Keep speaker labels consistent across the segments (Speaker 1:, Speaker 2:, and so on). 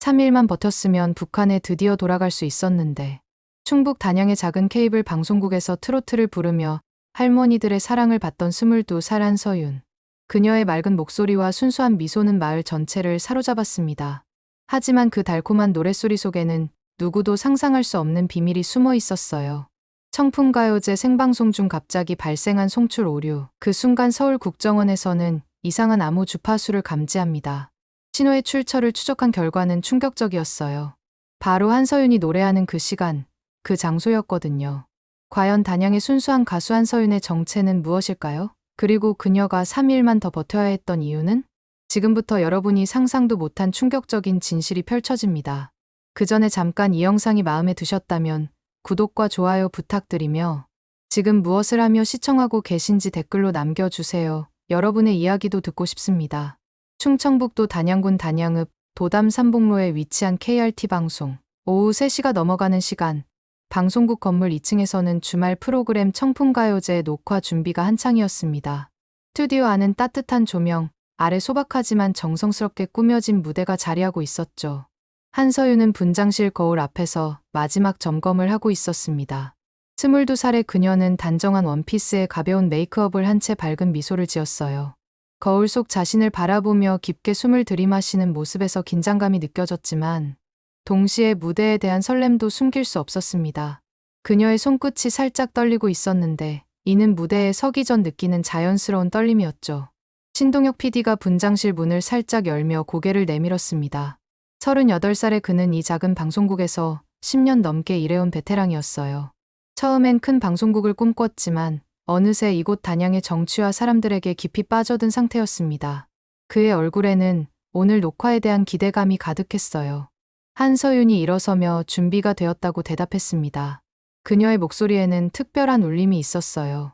Speaker 1: 3일만 버텼으면 북한에 드디어 돌아갈 수 있었는데. 충북 단양의 작은 케이블 방송국에서 트로트를 부르며 할머니들의 사랑을 받던 22살 한서윤. 그녀의 맑은 목소리와 순수한 미소는 마을 전체를 사로잡았습니다. 하지만 그 달콤한 노랫소리 속에는 누구도 상상할 수 없는 비밀이 숨어 있었어요. 청풍가요제 생방송 중 갑자기 발생한 송출 오류. 그 순간 서울국정원에서는 이상한 암호 주파수를 감지합니다. 신호의 출처를 추적한 결과는 충격적이었어요. 바로 한서윤이 노래하는 그 시간, 그 장소였거든요. 과연 단양의 순수한 가수 한서윤의 정체는 무엇일까요? 그리고 그녀가 3일만 더 버텨야 했던 이유는? 지금부터 여러분이 상상도 못한 충격적인 진실이 펼쳐집니다. 그 전에 잠깐 이 영상이 마음에 드셨다면 구독과 좋아요 부탁드리며 지금 무엇을 하며 시청하고 계신지 댓글로 남겨주세요. 여러분의 이야기도 듣고 싶습니다. 충청북도 단양군 단양읍 도담 삼복로에 위치한 KRT 방송. 오후 3시가 넘어가는 시간, 방송국 건물 2층에서는 주말 프로그램 청풍가요제 녹화 준비가 한창이었습니다. 스튜디오 안은 따뜻한 조명, 아래 소박하지만 정성스럽게 꾸며진 무대가 자리하고 있었죠. 한서윤은 분장실 거울 앞에서 마지막 점검을 하고 있었습니다. 22살의 그녀는 단정한 원피스에 가벼운 메이크업을 한 채 밝은 미소를 지었어요. 거울 속 자신을 바라보며 깊게 숨을 들이마시는 모습에서 긴장감이 느껴졌지만 동시에 무대에 대한 설렘도 숨길 수 없었습니다. 그녀의 손끝이 살짝 떨리고 있었는데 이는 무대에 서기 전 느끼는 자연스러운 떨림이었죠. 신동혁 PD가 분장실 문을 살짝 열며 고개를 내밀었습니다. 38살의 그는 이 작은 방송국에서 10년 넘게 일해온 베테랑이었어요. 처음엔 큰 방송국을 꿈꿨지만 어느새 이곳 단양의 정취와 사람들에게 깊이 빠져든 상태였습니다. 그의 얼굴에는 오늘 녹화에 대한 기대감이 가득했어요. 한서윤이 일어서며 준비가 되었다고 대답했습니다. 그녀의 목소리에는 특별한 울림이 있었어요.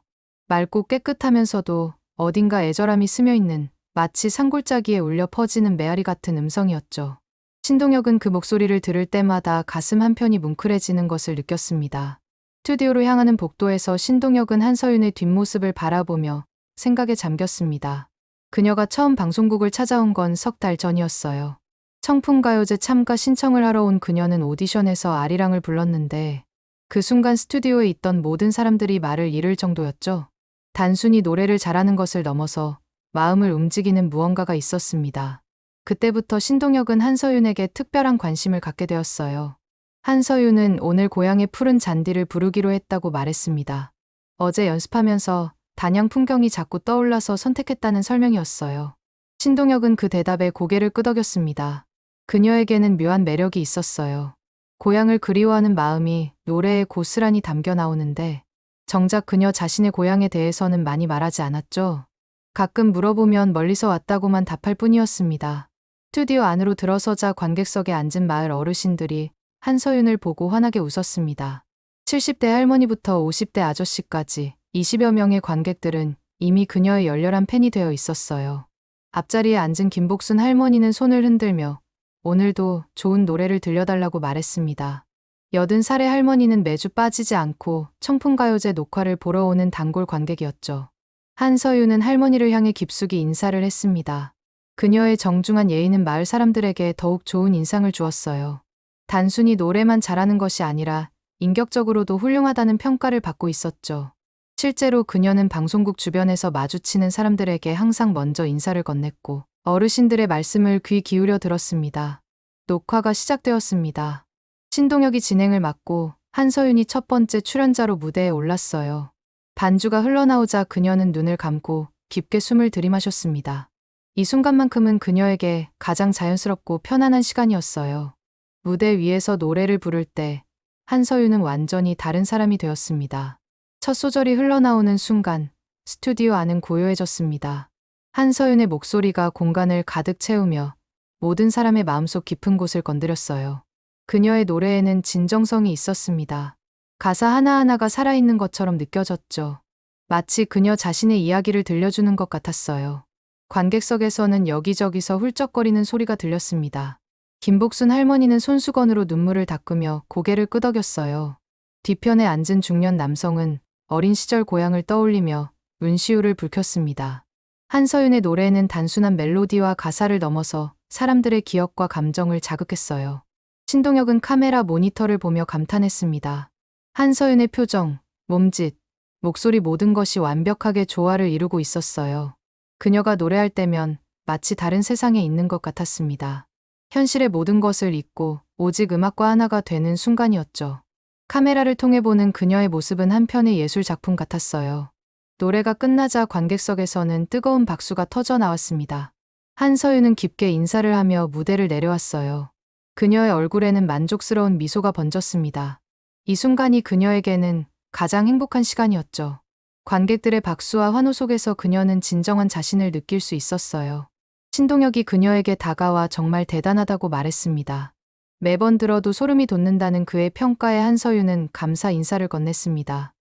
Speaker 1: 맑고 깨끗하면서도 어딘가 애절함이 스며있는 마치 산골짜기에 울려 퍼지는 메아리 같은 음성이었죠. 신동혁은 그 목소리를 들을 때마다 가슴 한편이 뭉클해지는 것을 느꼈습니다. 스튜디오로 향하는 복도에서 신동혁은 한서윤의 뒷모습을 바라보며 생각에 잠겼습니다. 그녀가 처음 방송국을 찾아온 건 석 달 전이었어요. 청풍가요제 참가 신청을 하러 온 그녀는 오디션에서 아리랑을 불렀는데 그 순간 스튜디오에 있던 모든 사람들이 말을 잃을 정도였죠. 단순히 노래를 잘하는 것을 넘어서 마음을 움직이는 무언가가 있었습니다. 그때부터 신동혁은 한서윤에게 특별한 관심을 갖게 되었어요. 한서윤은 오늘 고향의 푸른 잔디를 부르기로 했다고 말했습니다. 어제 연습하면서 단양 풍경이 자꾸 떠올라서 선택했다는 설명이었어요. 신동혁은 그 대답에 고개를 끄덕였습니다. 그녀에게는 묘한 매력이 있었어요. 고향을 그리워하는 마음이 노래에 고스란히 담겨 나오는데 정작 그녀 자신의 고향에 대해서는 많이 말하지 않았죠. 가끔 물어보면 멀리서 왔다고만 답할 뿐이었습니다. 스튜디오 안으로 들어서자 관객석에 앉은 마을 어르신들이 한서윤을 보고 환하게 웃었습니다. 70대 할머니부터 50대 아저씨까지 20여 명의 관객들은 이미 그녀의 열렬한 팬이 되어 있었어요. 앞자리에 앉은 김복순 할머니는 손을 흔들며 오늘도 좋은 노래를 들려달라고 말했습니다. 80살의 할머니는 매주 빠지지 않고 청풍가요제 녹화를 보러 오는 단골 관객이었죠. 한서윤은 할머니를 향해 깊숙이 인사를 했습니다. 그녀의 정중한 예의는 마을 사람들에게 더욱 좋은 인상을 주었어요. 단순히 노래만 잘하는 것이 아니라 인격적으로도 훌륭하다는 평가를 받고 있었죠. 실제로 그녀는 방송국 주변에서 마주치는 사람들에게 항상 먼저 인사를 건넸고 어르신들의 말씀을 귀 기울여 들었습니다. 녹화가 시작되었습니다. 신동혁이 진행을 맡고 한서윤이 첫 번째 출연자로 무대에 올랐어요. 반주가 흘러나오자 그녀는 눈을 감고 깊게 숨을 들이마셨습니다. 이 순간만큼은 그녀에게 가장 자연스럽고 편안한 시간이었어요. 무대 위에서 노래를 부를 때 한서윤은 완전히 다른 사람이 되었습니다. 첫 소절이 흘러나오는 순간 스튜디오 안은 고요해졌습니다. 한서윤의 목소리가 공간을 가득 채우며 모든 사람의 마음속 깊은 곳을 건드렸어요. 그녀의 노래에는 진정성이 있었습니다. 가사 하나하나가 살아있는 것처럼 느껴졌죠. 마치 그녀 자신의 이야기를 들려주는 것 같았어요. 관객석에서는 여기저기서 훌쩍거리는 소리가 들렸습니다. 김복순 할머니는 손수건으로 눈물을 닦으며 고개를 끄덕였어요. 뒤편에 앉은 중년 남성은 어린 시절 고향을 떠올리며 눈시울을 붉혔습니다. 한서윤의 노래는 단순한 멜로디와 가사를 넘어서 사람들의 기억과 감정을 자극했어요. 신동혁은 카메라 모니터를 보며 감탄했습니다. 한서윤의 표정, 몸짓, 목소리 모든 것이 완벽하게 조화를 이루고 있었어요. 그녀가 노래할 때면 마치 다른 세상에 있는 것 같았습니다. 현실의 모든 것을 잊고 오직 음악과 하나가 되는 순간이었죠. 카메라를 통해 보는 그녀의 모습은 한편의 예술 작품 같았어요. 노래가 끝나자 관객석에서는 뜨거운 박수가 터져 나왔습니다. 한서윤은 깊게 인사를 하며 무대를 내려왔어요. 그녀의 얼굴에는 만족스러운 미소가 번졌습니다. 이 순간이 그녀에게는 가장 행복한 시간이었죠. 관객들의 박수와 환호 속에서 그녀는 진정한 자신을 느낄 수 있었어요. 신동혁이 그녀에게 다가와 정말 대단하다고 말했습니다. 매번 들어도 소름이 돋는다는 그의 평가에 한서윤은 감사 인사를 건넸습니다.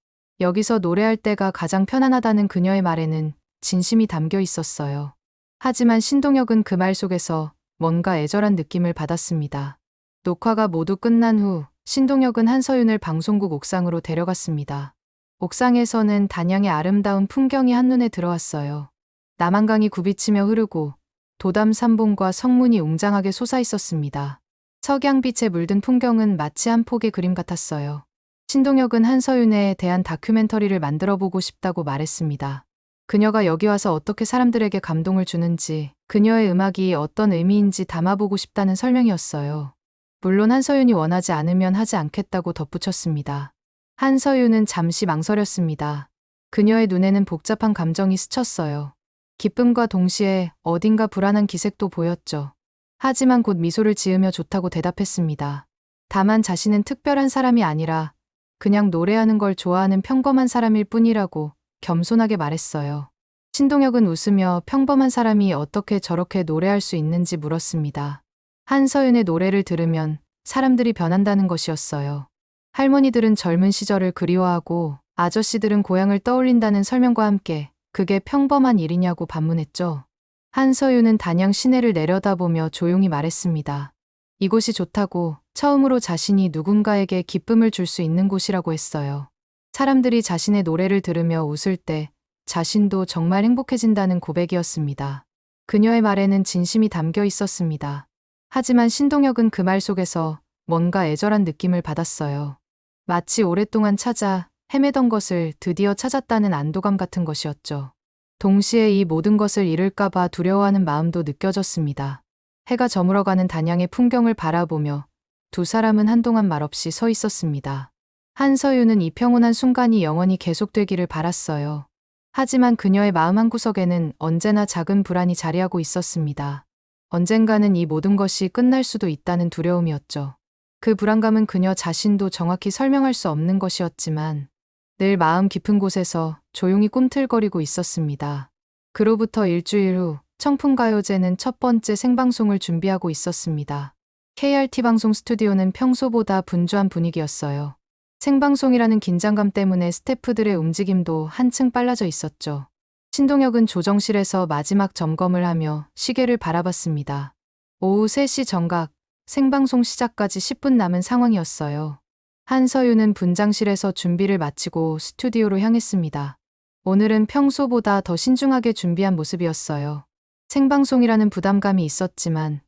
Speaker 1: 여기서 노래할 때가 가장 편안하다는 그녀의 말에는 진심이 담겨 있었어요. 하지만 신동혁은 그 말 속에서 뭔가 애절한 느낌을 받았습니다. 녹화가 모두 끝난 후 신동혁은 한서윤을 방송국 옥상으로 데려갔습니다. 옥상에서는 단양의 아름다운 풍경이 한눈에 들어왔어요. 남한강이 굽이치며 흐르고 도담 삼봉과 성문이 웅장하게 솟아 있었습니다. 석양빛에 물든 풍경은 마치 한 폭의 그림 같았어요. 신동혁은 한서윤에 대한 다큐멘터리를 만들어 보고 싶다고 말했습니다. 그녀가 여기 와서 어떻게 사람들에게 감동을 주는지, 그녀의 음악이 어떤 의미인지 담아보고 싶다는 설명이었어요. 물론 한서윤이 원하지 않으면 하지 않겠다고 덧붙였습니다. 한서윤은 잠시 망설였습니다. 그녀의 눈에는 복잡한 감정이 스쳤어요. 기쁨과 동시에 어딘가 불안한 기색도 보였죠. 하지만 곧 미소를 지으며 좋다고 대답했습니다. 다만 자신은 특별한 사람이 아니라 그냥 노래하는 걸 좋아하는 평범한 사람일 뿐이라고 겸손하게 말했어요. 신동혁은 웃으며 평범한 사람이 어떻게 저렇게 노래할 수 있는지 물었습니다. 한서윤의 노래를 들으면 사람들이 변한다는 것이었어요. 할머니들은 젊은 시절을 그리워하고 아저씨들은 고향을 떠올린다는 설명과 함께 그게 평범한 일이냐고 반문했죠. 한서윤은 단양 시내를 내려다보며 조용히 말했습니다. 이곳이 좋다고, 처음으로 자신이 누군가에게 기쁨을 줄 수 있는 곳이라고 했어요. 사람들이 자신의 노래를 들으며 웃을 때 자신도 정말 행복해진다는 고백이었습니다. 그녀의 말에는 진심이 담겨 있었습니다. 하지만 신동혁은 그 말 속에서 뭔가 애절한 느낌을 받았어요. 마치 오랫동안 찾아 헤매던 것을 드디어 찾았다는 안도감 같은 것이었죠. 동시에 이 모든 것을 잃을까봐 두려워하는 마음도 느껴졌습니다. 해가 저물어가는 단양의 풍경을 바라보며 두 사람은 한동안 말없이 서 있었습니다. 한서윤은 이 평온한 순간이 영원히 계속되기를 바랐어요. 하지만 그녀의 마음 한구석에는 언제나 작은 불안이 자리하고 있었습니다. 언젠가는 이 모든 것이 끝날 수도 있다는 두려움이었죠. 그 불안감은 그녀 자신도 정확히 설명할 수 없는 것이었지만 늘 마음 깊은 곳에서 조용히 꿈틀거리고 있었습니다. 그로부터 일주일 후 청풍가요제는 첫 번째 생방송을 준비하고 있었습니다. KRT 방송 스튜디오는 평소보다 분주한 분위기였어요. 생방송이라는 긴장감 때문에 스태프들의 움직임도 한층 빨라져 있었죠. 신동혁은 조정실에서 마지막 점검을 하며 시계를 바라봤습니다. 오후 3시 정각, 생방송 시작까지 10분 남은 상황이었어요. 한서윤은 분장실에서 준비를 마치고 스튜디오로 향했습니다. 오늘은 평소보다 더 신중하게 준비한 모습이었어요. 생방송이라는 부담감이 있었지만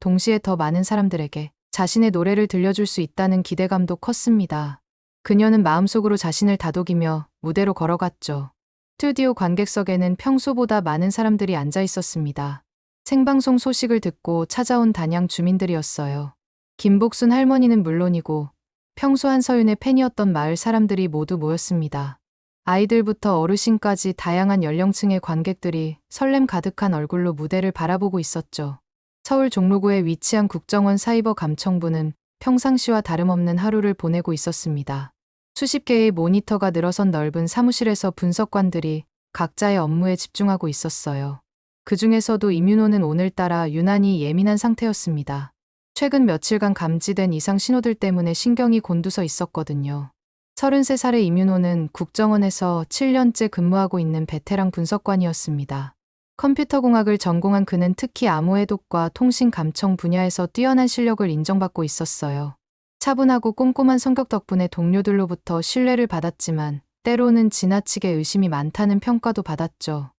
Speaker 1: 동시에 더 많은 사람들에게 자신의 노래를 들려줄 수 있다는 기대감도 컸습니다. 그녀는 마음속으로 자신을 다독이며 무대로 걸어갔죠. 스튜디오 관객석에는 평소보다 많은 사람들이 앉아 있었습니다. 생방송 소식을 듣고 찾아온 단양 주민들이었어요. 김복순 할머니는 물론이고 평소 한서윤의 팬이었던 마을 사람들이 모두 모였습니다. 아이들부터 어르신까지 다양한 연령층의 관객들이 설렘 가득한 얼굴로 무대를 바라보고 있었죠. 서울 종로구에 위치한 국정원 사이버 감청부는 평상시와 다름없는 하루를 보내고 있었습니다. 수십 개의 모니터가 늘어선 넓은 사무실에서 분석관들이 각자의 업무에 집중하고 있었어요. 그 중에서도 임윤호는 오늘따라 유난히 예민한 상태였습니다. 최근 며칠간 감지된 이상 신호들 때문에 신경이 곤두서 있었거든요. 33살의 임윤호는 국정원에서 7년째 근무하고 있는 베테랑 분석관이었습니다. 컴퓨터공학을 전공한 그는 특히 암호해독과 통신 감청 분야에서 뛰어난 실력을 인정받고 있었어요. 차분하고 꼼꼼한 성격 덕분에 동료들로부터 신뢰를 받았지만 때로는 지나치게 의심이 많다는 평가도 받았죠.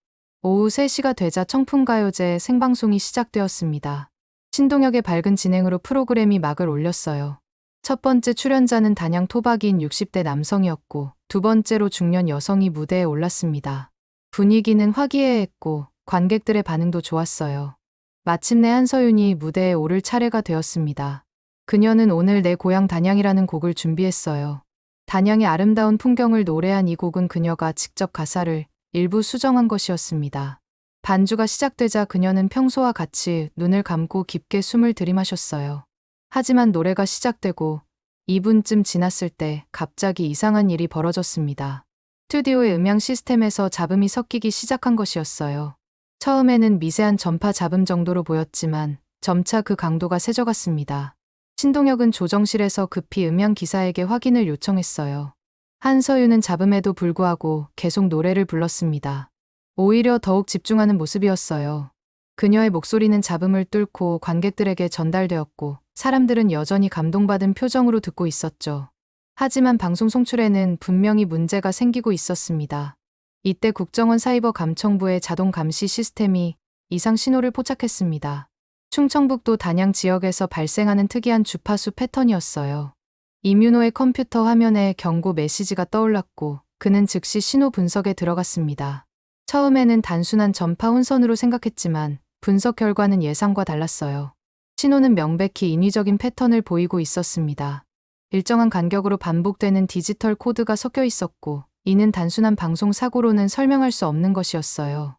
Speaker 1: 오후 3시가 되자 청풍가요제 생방송이 시작되었습니다. 신동혁의 밝은 진행으로 프로그램이 막을 올렸어요. 첫 번째 출연자는 단양 토박이인 60대 남성이었고 두 번째로 중년 여성이 무대에 올랐습니다. 분위기는 화기애애했고 관객들의 반응도 좋았어요. 마침내 한서윤이 무대에 오를 차례가 되었습니다. 그녀는 오늘 내 고향 단양이라는 곡을 준비했어요. 단양의 아름다운 풍경을 노래한 이 곡은 그녀가 직접 가사를 일부 수정한 것이었습니다. 반주가 시작되자 그녀는 평소와 같이 눈을 감고 깊게 숨을 들이마셨어요. 하지만 노래가 시작되고 2분쯤 지났을 때 갑자기 이상한 일이 벌어졌습니다. 스튜디오의 음향 시스템에서 잡음이 섞이기 시작한 것이었어요. 처음에는 미세한 전파 잡음 정도로 보였지만 점차 그 강도가 세져갔습니다. 신동혁은 조정실에서 급히 음향 기사에게 확인을 요청했어요. 한서윤은 잡음에도 불구하고 계속 노래를 불렀습니다. 오히려 더욱 집중하는 모습이었어요. 그녀의 목소리는 잡음을 뚫고 관객들에게 전달되었고 사람들은 여전히 감동받은 표정으로 듣고 있었죠. 하지만 방송 송출에는 분명히 문제가 생기고 있었습니다. 이때 국정원 사이버 감청부의 자동 감시 시스템이 이상 신호를 포착했습니다. 충청북도 단양 지역에서 발생하는 특이한 주파수 패턴이었어요. 이민호의 컴퓨터 화면에 경고 메시지가 떠올랐고 그는 즉시 신호 분석에 들어갔습니다. 처음에는 단순한 전파 혼선으로 생각했지만 분석 결과는 예상과 달랐어요. 신호는 명백히 인위적인 패턴을 보이고 있었습니다. 일정한 간격으로 반복되는 디지털 코드가 섞여 있었고 이는 단순한 방송 사고로는 설명할 수 없는 것이었어요.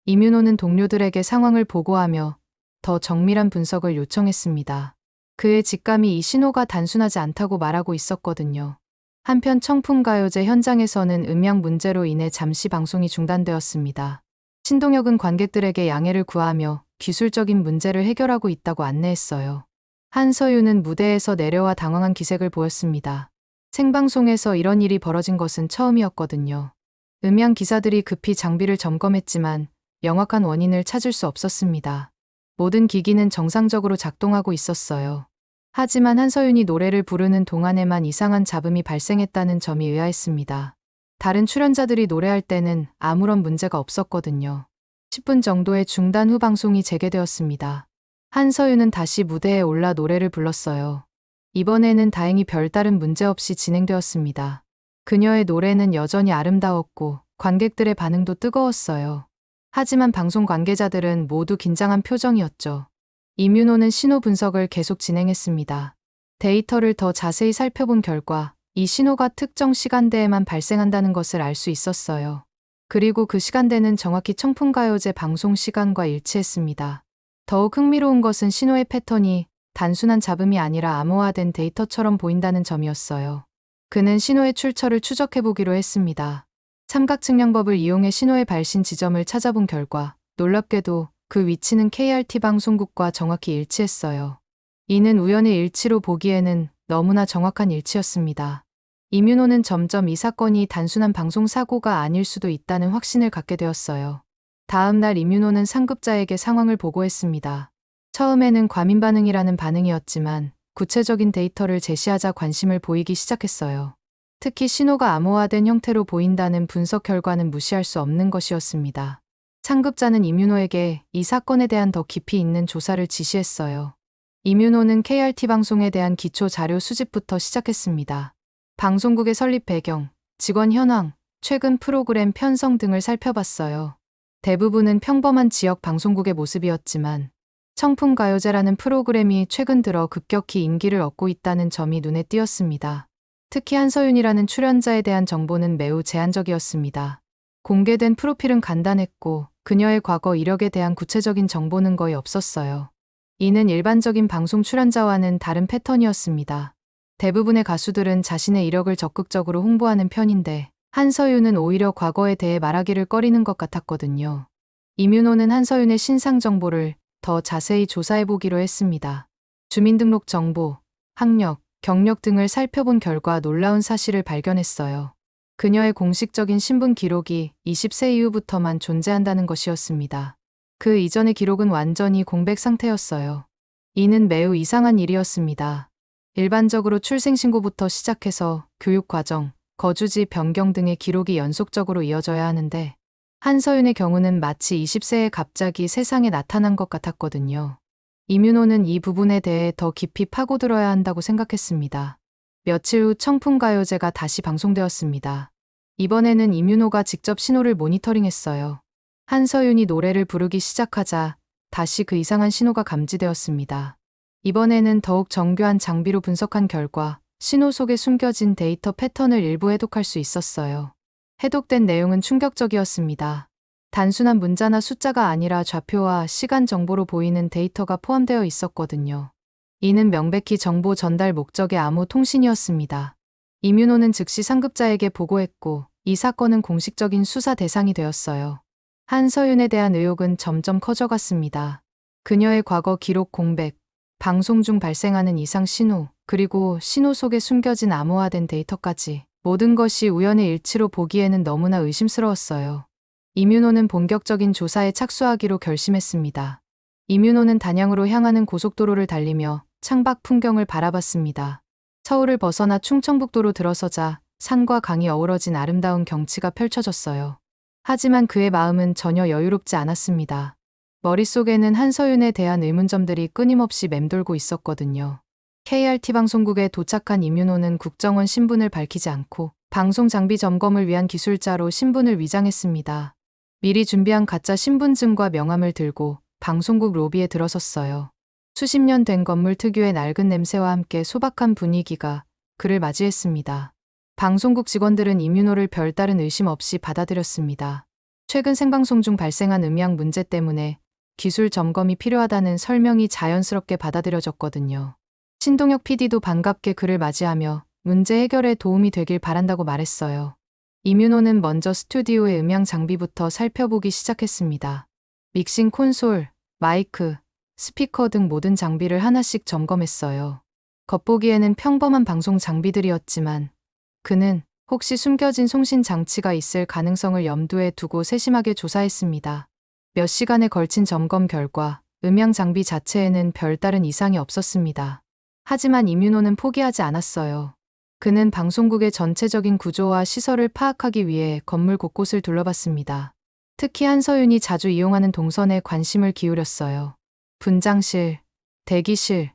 Speaker 1: 이민호는 동료들에게 상황을 보고하며 더 정밀한 분석을 요청했습니다. 그의 직감이 이 신호가 단순하지 않다고 말하고 있었거든요. 한편 청풍가요제 현장에서는 음향 문제로 인해 잠시 방송이 중단되었습니다. 신동혁은 관객들에게 양해를 구하며 기술적인 문제를 해결하고 있다고 안내했어요. 한서윤은 무대에서 내려와 당황한 기색을 보였습니다. 생방송에서 이런 일이 벌어진 것은 처음이었거든요. 음향 기사들이 급히 장비를 점검했지만 명확한 원인을 찾을 수 없었습니다. 모든 기기는 정상적으로 작동하고 있었어요. 하지만 한서윤이 노래를 부르는 동안에만 이상한 잡음이 발생했다는 점이 의아했습니다. 다른 출연자들이 노래할 때는 아무런 문제가 없었거든요. 10분 정도의 중단 후 방송이 재개되었습니다. 한서윤은 다시 무대에 올라 노래를 불렀어요. 이번에는 다행히 별다른 문제 없이 진행되었습니다. 그녀의 노래는 여전히 아름다웠고 관객들의 반응도 뜨거웠어요. 하지만 방송 관계자들은 모두 긴장한 표정이었죠. 이민호는 신호 분석을 계속 진행했습니다. 데이터를 더 자세히 살펴본 결과 이 신호가 특정 시간대에만 발생한다는 것을 알 수 있었어요. 그리고 그 시간대는 정확히 청풍가요제 방송 시간과 일치했습니다. 더욱 흥미로운 것은 신호의 패턴이 단순한 잡음이 아니라 암호화된 데이터처럼 보인다는 점이었어요. 그는 신호의 출처를 추적해보기로 했습니다. 삼각측량법을 이용해 신호의 발신 지점을 찾아본 결과 놀랍게도 그 위치는 KRT 방송국과 정확히 일치했어요. 이는 우연의 일치로 보기에는 너무나 정확한 일치였습니다. 이민호는 점점 이 사건이 단순한 방송 사고가 아닐 수도 있다는 확신을 갖게 되었어요. 다음 날 이민호는 상급자에게 상황을 보고했습니다. 처음에는 과민 반응이라는 반응이었지만 구체적인 데이터를 제시하자 관심을 보이기 시작했어요. 특히 신호가 암호화된 형태로 보인다는 분석 결과는 무시할 수 없는 것이었습니다. 상급자는 이민호에게 이 사건에 대한 더 깊이 있는 조사를 지시했어요. 이민호는 KRT 방송에 대한 기초 자료 수집부터 시작했습니다. 방송국의 설립 배경, 직원 현황, 최근 프로그램 편성 등을 살펴봤어요. 대부분은 평범한 지역 방송국의 모습이었지만 청풍가요제라는 프로그램이 최근 들어 급격히 인기를 얻고 있다는 점이 눈에 띄었습니다. 특히 한서윤이라는 출연자에 대한 정보는 매우 제한적이었습니다. 공개된 프로필은 간단했고 그녀의 과거 이력에 대한 구체적인 정보는 거의 없었어요. 이는 일반적인 방송 출연자와는 다른 패턴이었습니다. 대부분의 가수들은 자신의 이력을 적극적으로 홍보하는 편인데 한서윤은 오히려 과거에 대해 말하기를 꺼리는 것 같았거든요. 이민호는 한서윤의 신상 정보를 더 자세히 조사해보기로 했습니다. 주민등록 정보, 학력, 경력 등을 살펴본 결과 놀라운 사실을 발견했어요. 그녀의 공식적인 신분 기록이 20세 이후부터만 존재한다는 것이었습니다. 그 이전의 기록은 완전히 공백 상태였어요. 이는 매우 이상한 일이었습니다. 일반적으로 출생신고부터 시작해서 교육과정, 거주지 변경 등의 기록이 연속적으로 이어져야 하는데 한서윤의 경우는 마치 20세에 갑자기 세상에 나타난 것 같았거든요. 이민호는 이 부분에 대해 더 깊이 파고들어야 한다고 생각했습니다. 며칠 후 청풍가요제가 다시 방송되었습니다. 이번에는 이민호가 직접 신호를 모니터링했어요. 한서윤이 노래를 부르기 시작하자 다시 그 이상한 신호가 감지되었습니다. 이번에는 더욱 정교한 장비로 분석한 결과 신호 속에 숨겨진 데이터 패턴을 일부 해독할 수 있었어요. 해독된 내용은 충격적이었습니다. 단순한 문자나 숫자가 아니라 좌표와 시간 정보로 보이는 데이터가 포함되어 있었거든요. 이는 명백히 정보 전달 목적의 암호 통신이었습니다. 이민호는 즉시 상급자에게 보고했고 이 사건은 공식적인 수사 대상이 되었어요. 한서윤에 대한 의혹은 점점 커져갔습니다. 그녀의 과거 기록 공백, 방송 중 발생하는 이상 신호, 그리고 신호 속에 숨겨진 암호화된 데이터까지 모든 것이 우연의 일치로 보기에는 너무나 의심스러웠어요. 이민호는 본격적인 조사에 착수하기로 결심했습니다. 이민호는 단양으로 향하는 고속도로를 달리며 창밖 풍경을 바라봤습니다. 서울을 벗어나 충청북도로 들어서자 산과 강이 어우러진 아름다운 경치가 펼쳐졌어요. 하지만 그의 마음은 전혀 여유롭지 않았습니다. 머릿속에는 한서윤에 대한 의문점들이 끊임없이 맴돌고 있었거든요. KRT 방송국에 도착한 이민호는 국정원 신분을 밝히지 않고 방송 장비 점검을 위한 기술자로 신분을 위장했습니다. 미리 준비한 가짜 신분증과 명함을 들고 방송국 로비에 들어섰어요. 수십 년 된 건물 특유의 낡은 냄새와 함께 소박한 분위기가 그를 맞이했습니다. 방송국 직원들은 이민호를 별다른 의심 없이 받아들였습니다. 최근 생방송 중 발생한 음향 문제 때문에 기술 점검이 필요하다는 설명이 자연스럽게 받아들여졌거든요. 신동혁 PD도 반갑게 그를 맞이하며 문제 해결에 도움이 되길 바란다고 말했어요. 이민호는 먼저 스튜디오의 음향 장비부터 살펴보기 시작했습니다. 믹싱 콘솔, 마이크, 스피커 등 모든 장비를 하나씩 점검했어요. 겉보기에는 평범한 방송 장비들이었지만 그는 혹시 숨겨진 송신 장치가 있을 가능성을 염두에 두고 세심하게 조사했습니다. 몇 시간에 걸친 점검 결과 음향 장비 자체에는 별다른 이상이 없었습니다. 하지만 이민호는 포기하지 않았어요. 그는 방송국의 전체적인 구조와 시설을 파악하기 위해 건물 곳곳을 둘러봤습니다. 특히 한서윤이 자주 이용하는 동선에 관심을 기울였어요. 분장실, 대기실,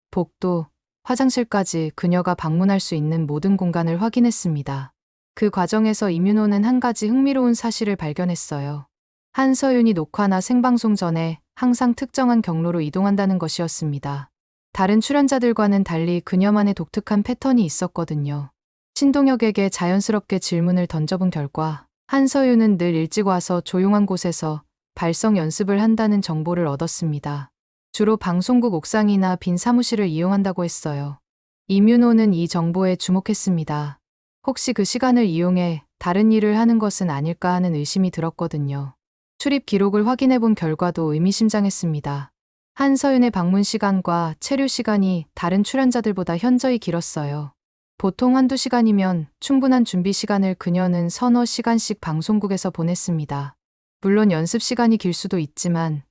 Speaker 1: 복도, 화장실까지 그녀가 방문할 수 있는 모든 공간을 확인했습니다. 그 과정에서 이민호는 한 가지 흥미로운 사실을 발견했어요. 한서윤이 녹화나 생방송 전에 항상 특정한 경로로 이동한다는 것이었습니다. 다른 출연자들과는 달리 그녀만의 독특한 패턴이 있었거든요. 신동혁에게 자연스럽게 질문을 던져본 결과 한서윤은 늘 일찍 와서 조용한 곳에서 발성 연습을 한다는 정보를 얻었습니다. 주로 방송국 옥상이나 빈 사무실을 이용한다고 했어요. 이민호는 이 정보에 주목했습니다. 혹시 그 시간을 이용해 다른 일을 하는 것은 아닐까 하는 의심이 들었거든요. 출입 기록을 확인해 본 결과도 의미심장했습니다. 한서윤의 방문 시간과 체류 시간이 다른 출연자들보다 현저히 길었어요. 보통 한두 시간이면 충분한 준비 시간을 그녀는 서너 시간씩 방송국에서 보냈습니다. 물론 연습 시간이 길 수도 있지만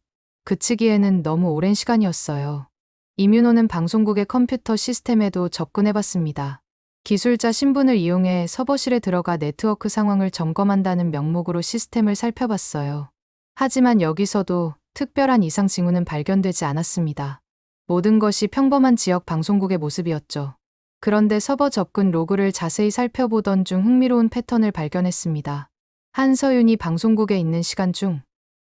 Speaker 1: 그치기에는 너무 오랜 시간이었어요. 이민호는 방송국의 컴퓨터 시스템에도 접근해봤습니다. 기술자 신분을 이용해 서버실에 들어가 네트워크 상황을 점검한다는 명목으로 시스템을 살펴봤어요. 하지만 여기서도 특별한 이상 징후는 발견되지 않았습니다. 모든 것이 평범한 지역 방송국의 모습이었죠. 그런데 서버 접근 로그를 자세히 살펴보던 중 흥미로운 패턴을 발견했습니다. 한서윤이 방송국에 있는 시간 중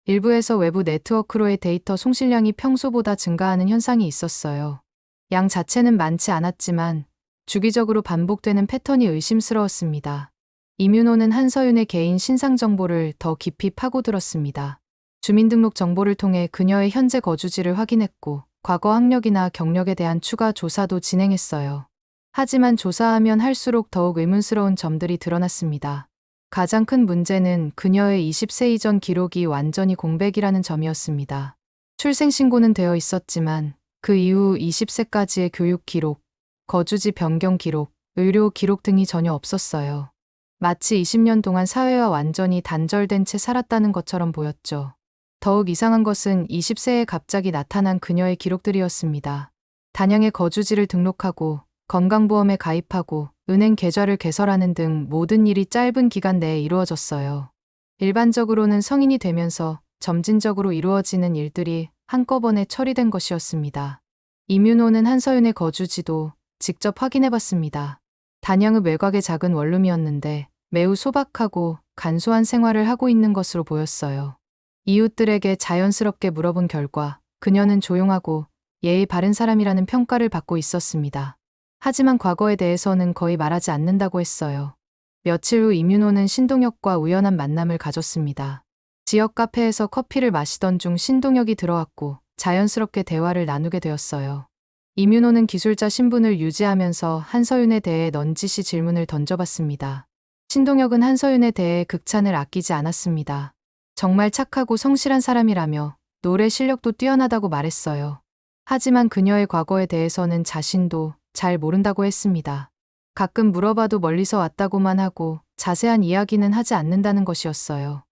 Speaker 1: 일부에서 외부 네트워크로의 데이터 송실량이 평소보다 증가하는 현상이 있었어요. 양 자체는 많지 않았지만 주기적으로 반복되는 패턴이 의심스러웠습니다. 이민호는 한서윤의 개인 신상 정보를 더 깊이 파고들었습니다. 주민등록 정보를 통해 그녀의 현재 거주지를 확인했고 과거 학력이나 경력에 대한 추가 조사도 진행했어요. 하지만 조사하면 할수록 더욱 의문스러운 점들이 드러났습니다. 가장 큰 문제는 그녀의 20세 이전 기록이 완전히 공백이라는 점이었습니다. 출생신고는 되어 있었지만 그 이후 20세까지의 교육 기록, 거주지 변경 기록, 의료 기록 등이 전혀 없었어요. 마치 20년 동안 사회와 완전히 단절된 채 살았다는 것처럼 보였죠. 더욱 이상한 것은 20세에 갑자기 나타난 그녀의 기록들이었습니다. 단양에 거주지를 등록하고 건강보험에 가입하고 은행 계좌를 개설하는 등 모든 일이 짧은 기간 내에 이루어졌어요. 일반적으로는 성인이 되면서 점진적으로 이루어지는 일들이 한꺼번에 처리된 것이었습니다. 이민호는 한서윤의 거주지도 직접 확인해봤습니다. 단양읍 외곽의 작은 원룸이었는데 매우 소박하고 간소한 생활을 하고 있는 것으로 보였어요. 이웃들에게 자연스럽게 물어본 결과 그녀는 조용하고 예의 바른 사람이라는 평가를 받고 있었습니다. 하지만 과거에 대해서는 거의 말하지 않는다고 했어요. 며칠 후 이민호는 신동혁과 우연한 만남을 가졌습니다. 지역 카페에서 커피를 마시던 중 신동혁이 들어왔고 자연스럽게 대화를 나누게 되었어요. 이민호는 기술자 신분을 유지하면서 한서윤에 대해 넌지시 질문을 던져봤습니다. 신동혁은 한서윤에 대해 극찬을 아끼지 않았습니다. 정말 착하고 성실한 사람이라며 노래 실력도 뛰어나다고 말했어요. 하지만 그녀의 과거에 대해서는 자신도 잘 모른다고 했습니다. 가끔 물어봐도 멀리서 왔다고만 하고 자세한 이야기는 하지 않는다는 것이었어요.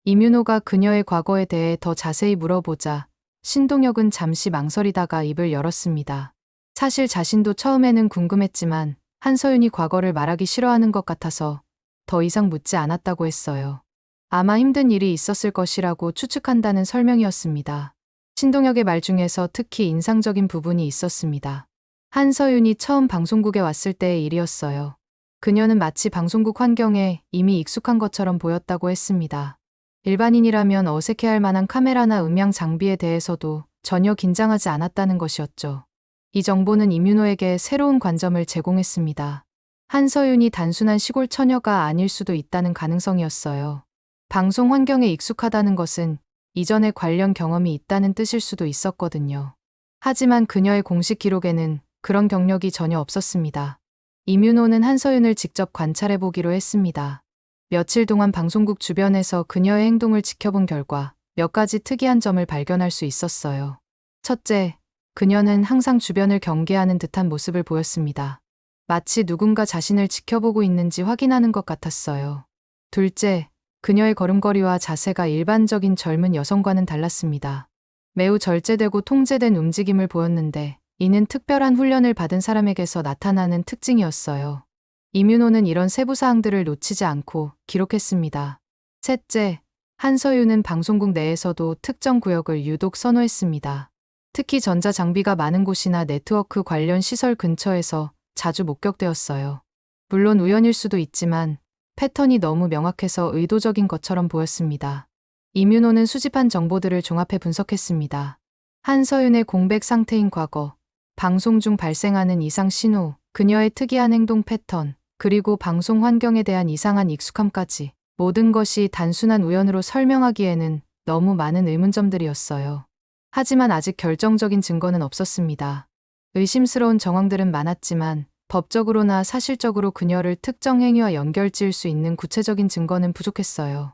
Speaker 1: 이민호가 그녀의 과거에 대해 더 자세히 물어보자 신동혁은 잠시 망설이다가 입을 열었습니다. 사실 자신도 처음에는 궁금했지만 한서윤이 과거를 말하기 싫어하는 것 같아서 더 이상 묻지 않았다고 했어요. 아마 힘든 일이 있었을 것이라고 추측한다는 설명이었습니다. 신동혁의 말 중에서 특히 인상적인 부분이 있었습니다. 한서윤이 처음 방송국에 왔을 때의 일이었어요. 그녀는 마치 방송국 환경에 이미 익숙한 것처럼 보였다고 했습니다. 일반인이라면 어색해할 만한 카메라나 음향 장비에 대해서도 전혀 긴장하지 않았다는 것이었죠. 이 정보는 이민호에게 새로운 관점을 제공했습니다. 한서윤이 단순한 시골 처녀가 아닐 수도 있다는 가능성이었어요. 방송 환경에 익숙하다는 것은 이전에 관련 경험이 있다는 뜻일 수도 있었거든요. 하지만 그녀의 공식 기록에는 그런 경력이 전혀 없었습니다. 이민호는 한서윤을 직접 관찰해 보기로 했습니다. 며칠 동안 방송국 주변에서 그녀의 행동을 지켜본 결과 몇 가지 특이한 점을 발견할 수 있었어요. 첫째, 그녀는 항상 주변을 경계하는 듯한 모습을 보였습니다. 마치 누군가 자신을 지켜보고 있는지 확인하는 것 같았어요. 둘째, 그녀의 걸음걸이와 자세가 일반적인 젊은 여성과는 달랐습니다. 매우 절제되고 통제된 움직임을 보였는데 이는 특별한 훈련을 받은 사람에게서 나타나는 특징이었어요. 이민호는 이런 세부 사항들을 놓치지 않고 기록했습니다. 셋째, 한서윤은 방송국 내에서도 특정 구역을 유독 선호했습니다. 특히 전자장비가 많은 곳이나 네트워크 관련 시설 근처에서 자주 목격되었어요. 물론 우연일 수도 있지만 패턴이 너무 명확해서 의도적인 것처럼 보였습니다. 이민호는 수집한 정보들을 종합해 분석했습니다. 한서윤의 공백 상태인 과거, 방송 중 발생하는 이상 신호, 그녀의 특이한 행동 패턴, 그리고 방송 환경에 대한 이상한 익숙함까지 모든 것이 단순한 우연으로 설명하기에는 너무 많은 의문점들이었어요. 하지만 아직 결정적인 증거는 없었습니다. 의심스러운 정황들은 많았지만 법적으로나 사실적으로 그녀를 특정 행위와 연결지을 수 있는 구체적인 증거는 부족했어요.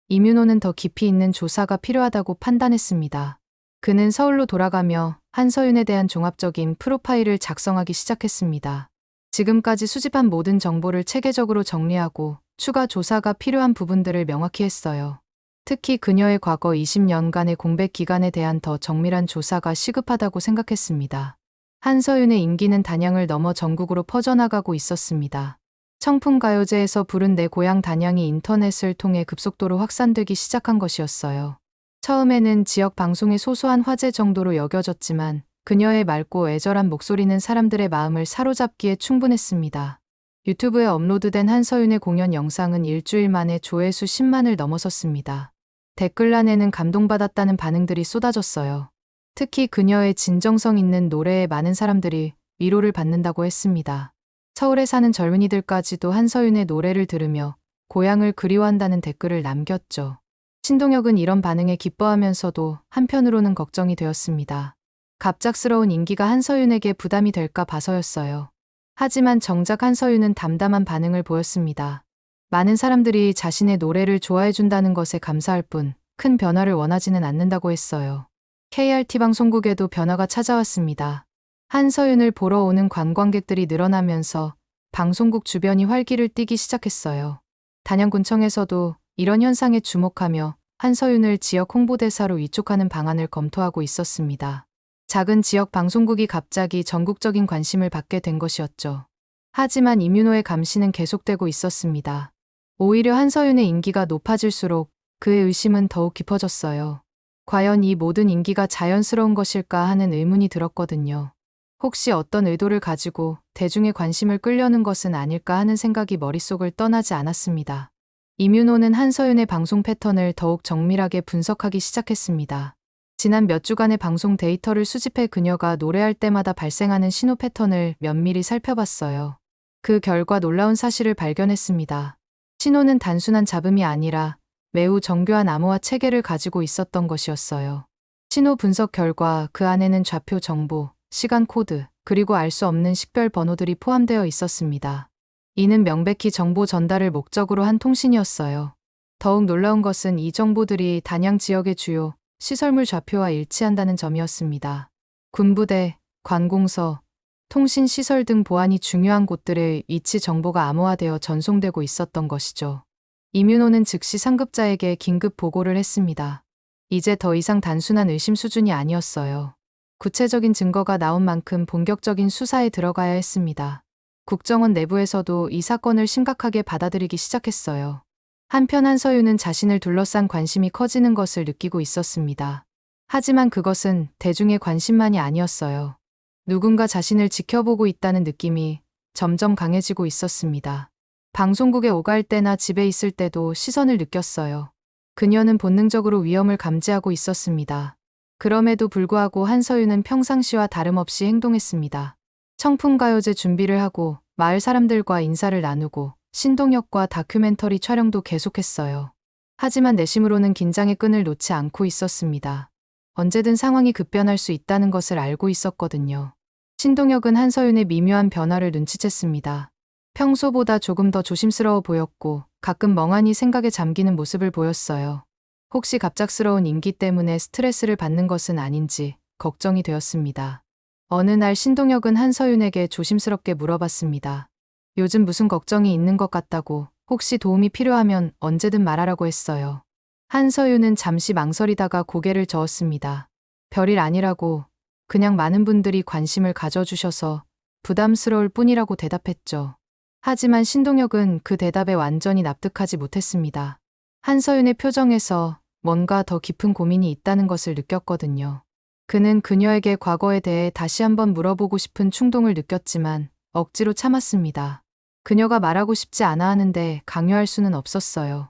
Speaker 1: 이민호는 더 깊이 있는 조사가 필요하다고 판단했습니다. 그는 서울로 돌아가며 한서윤에 대한 종합적인 프로파일을 작성하기 시작했습니다. 지금까지 수집한 모든 정보를 체계적으로 정리하고 추가 조사가 필요한 부분들을 명확히 했어요. 특히 그녀의 과거 20년간의 공백 기간에 대한 더 정밀한 조사가 시급하다고 생각했습니다. 한서윤의 인기는 단양을 넘어 전국으로 퍼져나가고 있었습니다. 청풍가요제에서 부른 내 고향 단양이 인터넷을 통해 급속도로 확산되기 시작한 것이었어요. 처음에는 지역 방송의 소소한 화제 정도로 여겨졌지만 그녀의 맑고 애절한 목소리는 사람들의 마음을 사로잡기에 충분했습니다. 유튜브에 업로드된 한서윤의 공연 영상은 일주일 만에 조회수 10만을 넘어섰습니다. 댓글란에는 감동받았다는 반응들이 쏟아졌어요. 특히 그녀의 진정성 있는 노래에 많은 사람들이 위로를 받는다고 했습니다. 서울에 사는 젊은이들까지도 한서윤의 노래를 들으며 고향을 그리워한다는 댓글을 남겼죠. 신동혁은 이런 반응에 기뻐하면서도 한편으로는 걱정이 되었습니다. 갑작스러운 인기가 한서윤에게 부담이 될까 봐서였어요. 하지만 정작 한서윤은 담담한 반응을 보였습니다. 많은 사람들이 자신의 노래를 좋아해준다는 것에 감사할 뿐 큰 변화를 원하지는 않는다고 했어요. KRT 방송국에도 변화가 찾아왔습니다. 한서윤을 보러 오는 관광객들이 늘어나면서 방송국 주변이 활기를 띠기 시작했어요. 단양군청에서도 이런 현상에 주목하며 한서윤을 지역 홍보대사로 위촉하는 방안을 검토하고 있었습니다. 작은 지역 방송국이 갑자기 전국적인 관심을 받게 된 것이었죠. 하지만 이민호의 감시는 계속되고 있었습니다. 오히려 한서윤의 인기가 높아질수록 그의 의심은 더욱 깊어졌어요. 과연 이 모든 인기가 자연스러운 것일까 하는 의문이 들었거든요. 혹시 어떤 의도를 가지고 대중의 관심을 끌려는 것은 아닐까 하는 생각이 머릿속을 떠나지 않았습니다. 이민호는 한서윤의 방송 패턴을 더욱 정밀하게 분석하기 시작했습니다. 지난 몇 주간의 방송 데이터를 수집해 그녀가 노래할 때마다 발생하는 신호 패턴을 면밀히 살펴봤어요. 그 결과 놀라운 사실을 발견했습니다. 신호는 단순한 잡음이 아니라 매우 정교한 암호화 체계를 가지고 있었던 것이었어요. 신호 분석 결과 그 안에는 좌표 정보, 시간 코드, 그리고 알 수 없는 식별 번호들이 포함되어 있었습니다. 이는 명백히 정보 전달을 목적으로 한 통신이었어요. 더욱 놀라운 것은 이 정보들이 단양 지역의 주요 시설물 좌표와 일치한다는 점이었습니다. 군부대, 관공서, 통신시설 등 보안이 중요한 곳들의 위치 정보가 암호화되어 전송되고 있었던 것이죠. 이민호는 즉시 상급자에게 긴급 보고를 했습니다. 이제 더 이상 단순한 의심 수준이 아니었어요. 구체적인 증거가 나온 만큼 본격적인 수사에 들어가야 했습니다. 국정원 내부에서도 이 사건을 심각하게 받아들이기 시작했어요. 한편 한서윤은 자신을 둘러싼 관심이 커지는 것을 느끼고 있었습니다. 하지만 그것은 대중의 관심만이 아니었어요. 누군가 자신을 지켜보고 있다는 느낌이 점점 강해지고 있었습니다. 방송국에 오갈 때나 집에 있을 때도 시선을 느꼈어요. 그녀는 본능적으로 위험을 감지하고 있었습니다. 그럼에도 불구하고 한서윤은 평상시와 다름없이 행동했습니다. 청풍가요제 준비를 하고 마을 사람들과 인사를 나누고 신동엽과 다큐멘터리 촬영도 계속했어요. 하지만 내심으로는 긴장의 끈을 놓지 않고 있었습니다. 언제든 상황이 급변할 수 있다는 것을 알고 있었거든요. 신동엽은 한서윤의 미묘한 변화를 눈치챘습니다. 평소보다 조금 더 조심스러워 보였고 가끔 멍하니 생각에 잠기는 모습을 보였어요. 혹시 갑작스러운 임기 때문에 스트레스를 받는 것은 아닌지 걱정이 되었습니다. 어느 날 신동엽은 한서윤에게 조심스럽게 물어봤습니다. 요즘 무슨 걱정이 있는 것 같다고, 혹시 도움이 필요하면 언제든 말하라고 했어요. 한서윤은 잠시 망설이다가 고개를 저었습니다. 별일 아니라고, 그냥 많은 분들이 관심을 가져주셔서 부담스러울 뿐이라고 대답했죠. 하지만 신동엽은 그 대답에 완전히 납득하지 못했습니다. 한서윤의 표정에서 뭔가 더 깊은 고민이 있다는 것을 느꼈거든요. 그는 그녀에게 과거에 대해 다시 한번 물어보고 싶은 충동을 느꼈지만 억지로 참았습니다. 그녀가 말하고 싶지 않아 하는데 강요할 수는 없었어요.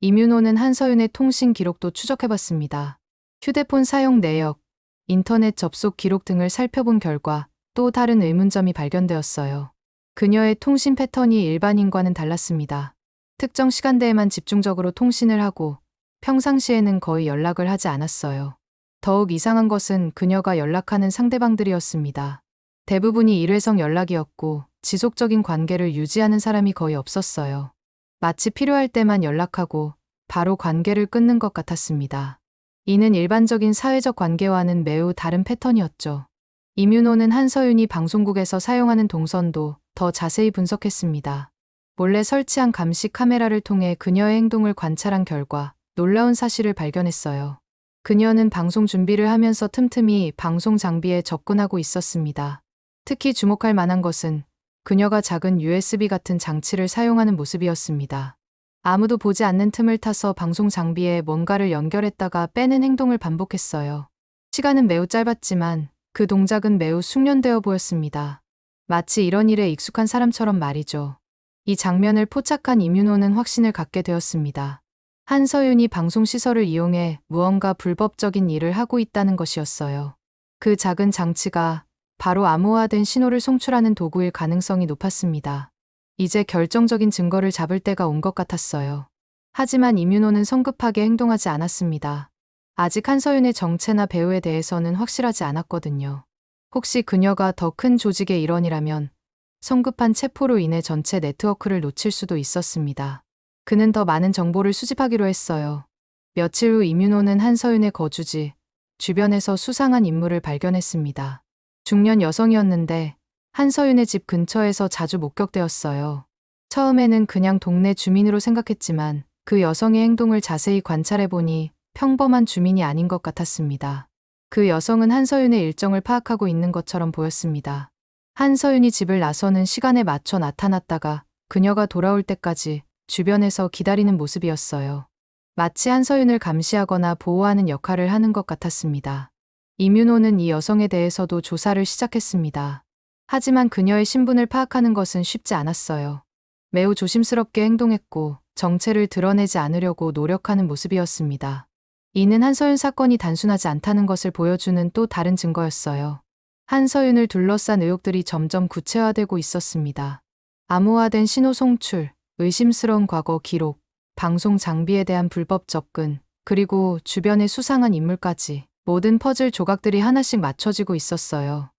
Speaker 1: 이민호는 한서윤의 통신 기록도 추적해봤습니다. 휴대폰 사용 내역, 인터넷 접속 기록 등을 살펴본 결과 또 다른 의문점이 발견되었어요. 그녀의 통신 패턴이 일반인과는 달랐습니다. 특정 시간대에만 집중적으로 통신을 하고 평상시에는 거의 연락을 하지 않았어요. 더욱 이상한 것은 그녀가 연락하는 상대방들이었습니다. 대부분이 일회성 연락이었고 지속적인 관계를 유지하는 사람이 거의 없었어요. 마치 필요할 때만 연락하고 바로 관계를 끊는 것 같았습니다. 이는 일반적인 사회적 관계와는 매우 다른 패턴이었죠. 이민호는 한서윤이 방송국에서 사용하는 동선도 더 자세히 분석했습니다. 몰래 설치한 감시 카메라를 통해 그녀의 행동을 관찰한 결과 놀라운 사실을 발견했어요. 그녀는 방송 준비를 하면서 틈틈이 방송 장비에 접근하고 있었습니다. 특히 주목할 만한 것은 그녀가 작은 USB 같은 장치를 사용하는 모습이었습니다. 아무도 보지 않는 틈을 타서 방송 장비에 뭔가를 연결했다가 빼는 행동을 반복했어요. 시간은 매우 짧았지만 그 동작은 매우 숙련되어 보였습니다. 마치 이런 일에 익숙한 사람처럼 말이죠. 이 장면을 포착한 이민호는 확신을 갖게 되었습니다. 한서윤이 방송시설을 이용해 무언가 불법적인 일을 하고 있다는 것이었어요. 그 작은 장치가 바로 암호화된 신호를 송출하는 도구일 가능성이 높았습니다. 이제 결정적인 증거를 잡을 때가 온 것 같았어요. 하지만 이민호는 성급하게 행동하지 않았습니다. 아직 한서윤의 정체나 배후에 대해서는 확실하지 않았거든요. 혹시 그녀가 더 큰 조직의 일원이라면 성급한 체포로 인해 전체 네트워크를 놓칠 수도 있었습니다. 그는 더 많은 정보를 수집하기로 했어요. 며칠 후 이민호는 한서윤의 거주지 주변에서 수상한 인물을 발견했습니다. 중년 여성이었는데 한서윤의 집 근처에서 자주 목격되었어요. 처음에는 그냥 동네 주민으로 생각했지만 그 여성의 행동을 자세히 관찰해보니 평범한 주민이 아닌 것 같았습니다. 그 여성은 한서윤의 일정을 파악하고 있는 것처럼 보였습니다. 한서윤이 집을 나서는 시간에 맞춰 나타났다가 그녀가 돌아올 때까지 주변에서 기다리는 모습이었어요. 마치 한서윤을 감시하거나 보호하는 역할을 하는 것 같았습니다. 이민호는 이 여성에 대해서도 조사를 시작했습니다. 하지만 그녀의 신분을 파악하는 것은 쉽지 않았어요. 매우 조심스럽게 행동했고 정체를 드러내지 않으려고 노력하는 모습이었습니다. 이는 한서윤 사건이 단순하지 않다는 것을 보여주는 또 다른 증거였어요. 한서윤을 둘러싼 의혹들이 점점 구체화되고 있었습니다. 암호화된 신호 송출, 의심스러운 과거 기록, 방송 장비에 대한 불법 접근, 그리고 주변의 수상한 인물까지 모든 퍼즐 조각들이 하나씩 맞춰지고 있었어요.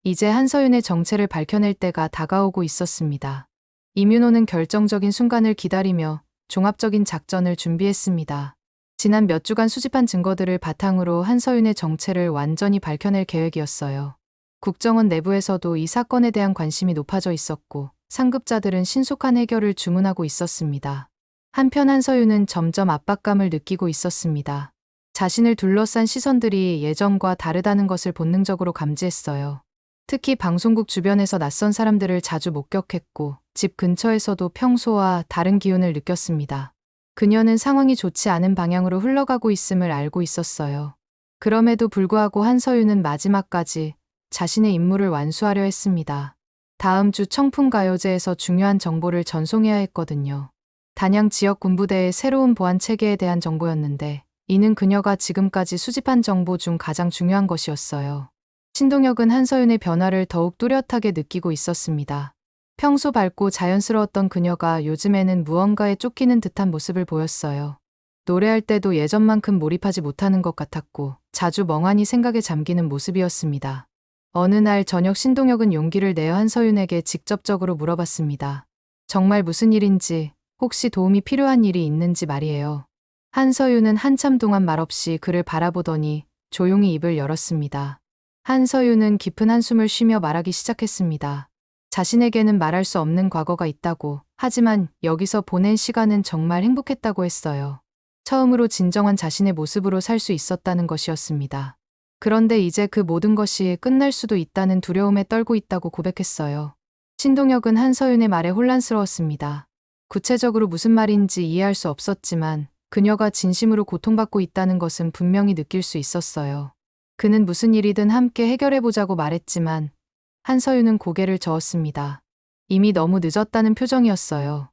Speaker 1: 이제 한서윤의 정체를 밝혀낼 때가 다가오고 있었습니다. 이민호는 결정적인 순간을 기다리며 종합적인 작전을 준비했습니다. 지난 몇 주간 수집한 증거들을 바탕으로 한서윤의 정체를 완전히 밝혀낼 계획이었어요. 국정원 내부에서도 이 사건에 대한 관심이 높아져 있었고 상급자들은 신속한 해결을 주문하고 있었습니다. 한편 한서윤은 점점 압박감을 느끼고 있었습니다. 자신을 둘러싼 시선들이 예전과 다르다는 것을 본능적으로 감지했어요. 특히 방송국 주변에서 낯선 사람들을 자주 목격했고 집 근처에서도 평소와 다른 기운을 느꼈습니다. 그녀는 상황이 좋지 않은 방향으로 흘러가고 있음을 알고 있었어요. 그럼에도 불구하고 한서윤은 마지막까지 자신의 임무를 완수하려 했습니다. 다음 주 청풍가요제에서 중요한 정보를 전송해야 했거든요. 단양 지역 군부대의 새로운 보안 체계에 대한 정보였는데 이는 그녀가 지금까지 수집한 정보 중 가장 중요한 것이었어요. 신동혁은 한서윤의 변화를 더욱 뚜렷하게 느끼고 있었습니다. 평소 밝고 자연스러웠던 그녀가 요즘에는 무언가에 쫓기는 듯한 모습을 보였어요. 노래할 때도 예전만큼 몰입하지 못하는 것 같았고 자주 멍하니 생각에 잠기는 모습이었습니다. 어느 날 저녁 신동혁은 용기를 내어 한서윤에게 직접적으로 물어봤습니다. 정말 무슨 일인지, 혹시 도움이 필요한 일이 있는지 말이에요. 한서윤은 한참 동안 말없이 그를 바라보더니 조용히 입을 열었습니다. 한서윤은 깊은 한숨을 쉬며 말하기 시작했습니다. 자신에게는 말할 수 없는 과거가 있다고, 하지만 여기서 보낸 시간은 정말 행복했다고 했어요. 처음으로 진정한 자신의 모습으로 살 수 있었다는 것이었습니다. 그런데 이제 그 모든 것이 끝날 수도 있다는 두려움에 떨고 있다고 고백했어요. 신동혁은 한서윤의 말에 혼란스러웠습니다. 구체적으로 무슨 말인지 이해할 수 없었지만 그녀가 진심으로 고통받고 있다는 것은 분명히 느낄 수 있었어요. 그는 무슨 일이든 함께 해결해보자고 말했지만 한서윤은 고개를 저었습니다. 이미 너무 늦었다는 표정이었어요.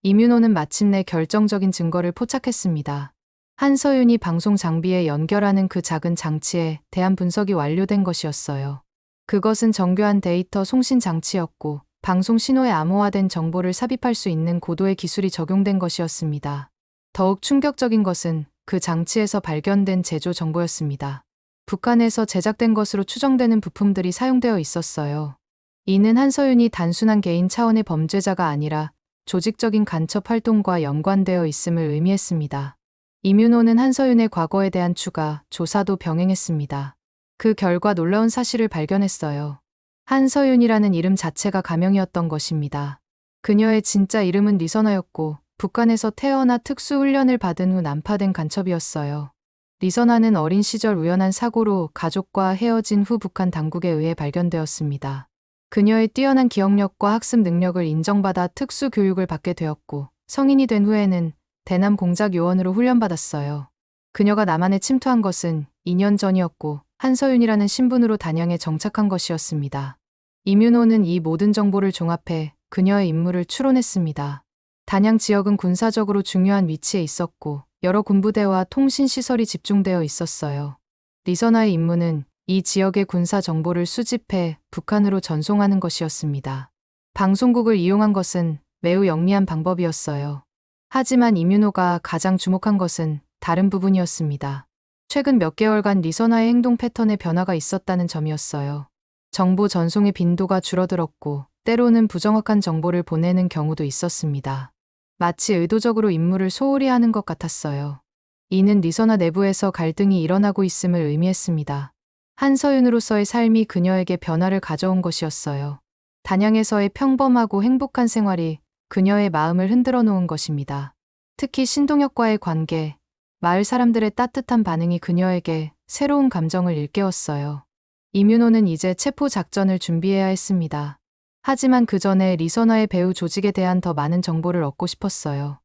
Speaker 1: 이민호는 마침내 결정적인 증거를 포착했습니다. 한서윤이 방송 장비에 연결하는 그 작은 장치에 대한 분석이 완료된 것이었어요. 그것은 정교한 데이터 송신 장치였고 방송 신호에 암호화된 정보를 삽입할 수 있는 고도의 기술이 적용된 것이었습니다. 더욱 충격적인 것은 그 장치에서 발견된 제조 정보였습니다. 북한에서 제작된 것으로 추정되는 부품들이 사용되어 있었어요. 이는 한서윤이 단순한 개인 차원의 범죄자가 아니라 조직적인 간첩 활동과 연관되어 있음을 의미했습니다. 이민호는 한서윤의 과거에 대한 추가 조사도 병행했습니다. 그 결과 놀라운 사실을 발견했어요. 한서윤이라는 이름 자체가 가명이었던 것입니다. 그녀의 진짜 이름은 리선아였고 북한에서 태어나 특수훈련을 받은 후 난파된 간첩이었어요. 리선아는 어린 시절 우연한 사고로 가족과 헤어진 후 북한 당국에 의해 발견되었습니다. 그녀의 뛰어난 기억력과 학습 능력을 인정받아 특수 교육을 받게 되었고 성인이 된 후에는 대남 공작 요원으로 훈련받았어요. 그녀가 남한에 침투한 것은 2년 전이었고 한서윤이라는 신분으로 단양에 정착한 것이었습니다. 이민호는 이 모든 정보를 종합해 그녀의 인물을 추론했습니다. 단양 지역은 군사적으로 중요한 위치에 있었고 여러 군부대와 통신시설이 집중되어 있었어요. 리선아의 임무는 이 지역의 군사 정보를 수집해 북한으로 전송하는 것이었습니다. 방송국을 이용한 것은 매우 영리한 방법이었어요. 하지만 이민호가 가장 주목한 것은 다른 부분이었습니다. 최근 몇 개월간 리선아의 행동 패턴에 변화가 있었다는 점이었어요. 정보 전송의 빈도가 줄어들었고 때로는 부정확한 정보를 보내는 경우도 있었습니다. 마치 의도적으로 임무를 소홀히 하는 것 같았어요. 이는 리선아 내부에서 갈등이 일어나고 있음을 의미했습니다. 한서윤으로서의 삶이 그녀에게 변화를 가져온 것이었어요. 단양에서의 평범하고 행복한 생활이 그녀의 마음을 흔들어 놓은 것입니다. 특히 신동혁과의 관계, 마을 사람들의 따뜻한 반응이 그녀에게 새로운 감정을 일깨웠어요. 이민호는 이제 체포 작전을 준비해야 했습니다. 하지만 그 전에 리선아의 배후 조직에 대한 더 많은 정보를 얻고 싶었어요.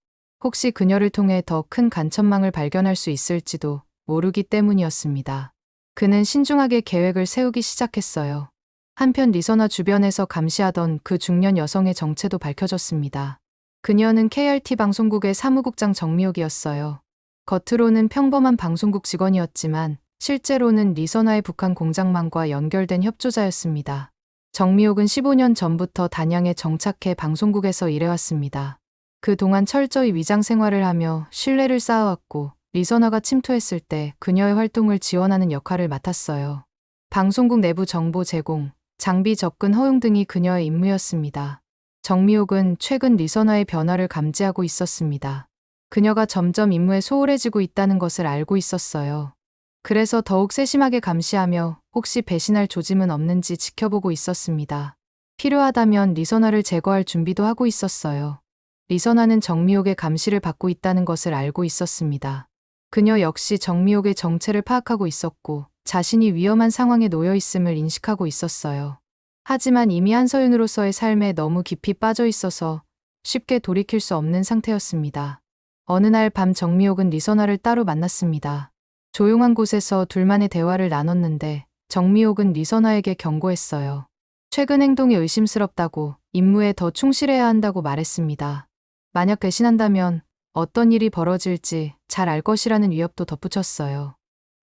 Speaker 1: 혹시 그녀를 통해 더 큰 간천망을 발견할 수 있을지도 모르기 때문이었습니다. 그는 신중하게 계획을 세우기 시작했어요. 한편 리서나 주변에서 감시하던 그 중년 여성의 정체도 밝혀졌습니다. 그녀는 KRT 방송국의 사무국장 정미옥이었어요. 겉으로는 평범한 방송국 직원이었지만 실제로는 리서나의 북한 공장망과 연결된 협조자였습니다. 정미옥은 15년 전부터 단양에 정착해 방송국에서 일해왔습니다. 그동안 철저히 위장 생활을 하며 신뢰를 쌓아왔고 리서나가 침투했을 때 그녀의 활동을 지원하는 역할을 맡았어요. 방송국 내부 정보 제공, 장비 접근 허용 등이 그녀의 임무였습니다. 정미옥은 최근 리서나의 변화를 감지하고 있었습니다. 그녀가 점점 임무에 소홀해지고 있다는 것을 알고 있었어요. 그래서 더욱 세심하게 감시하며 혹시 배신할 조짐은 없는지 지켜보고 있었습니다. 필요하다면 리서나를 제거할 준비도 하고 있었어요. 리서나는 정미옥의 감시를 받고 있다는 것을 알고 있었습니다. 그녀 역시 정미옥의 정체를 파악하고 있었고 자신이 위험한 상황에 놓여 있음을 인식하고 있었어요. 하지만 이미 한서윤으로서의 삶에 너무 깊이 빠져 있어서 쉽게 돌이킬 수 없는 상태였습니다. 어느 날 밤 정미옥은 리서나를 따로 만났습니다. 조용한 곳에서 둘만의 대화를 나눴는데 정미옥은 리서나에게 경고했어요. 최근 행동이 의심스럽다고, 임무에 더 충실해야 한다고 말했습니다. 만약 배신한다면 어떤 일이 벌어질지 잘 알 것이라는 위협도 덧붙였어요.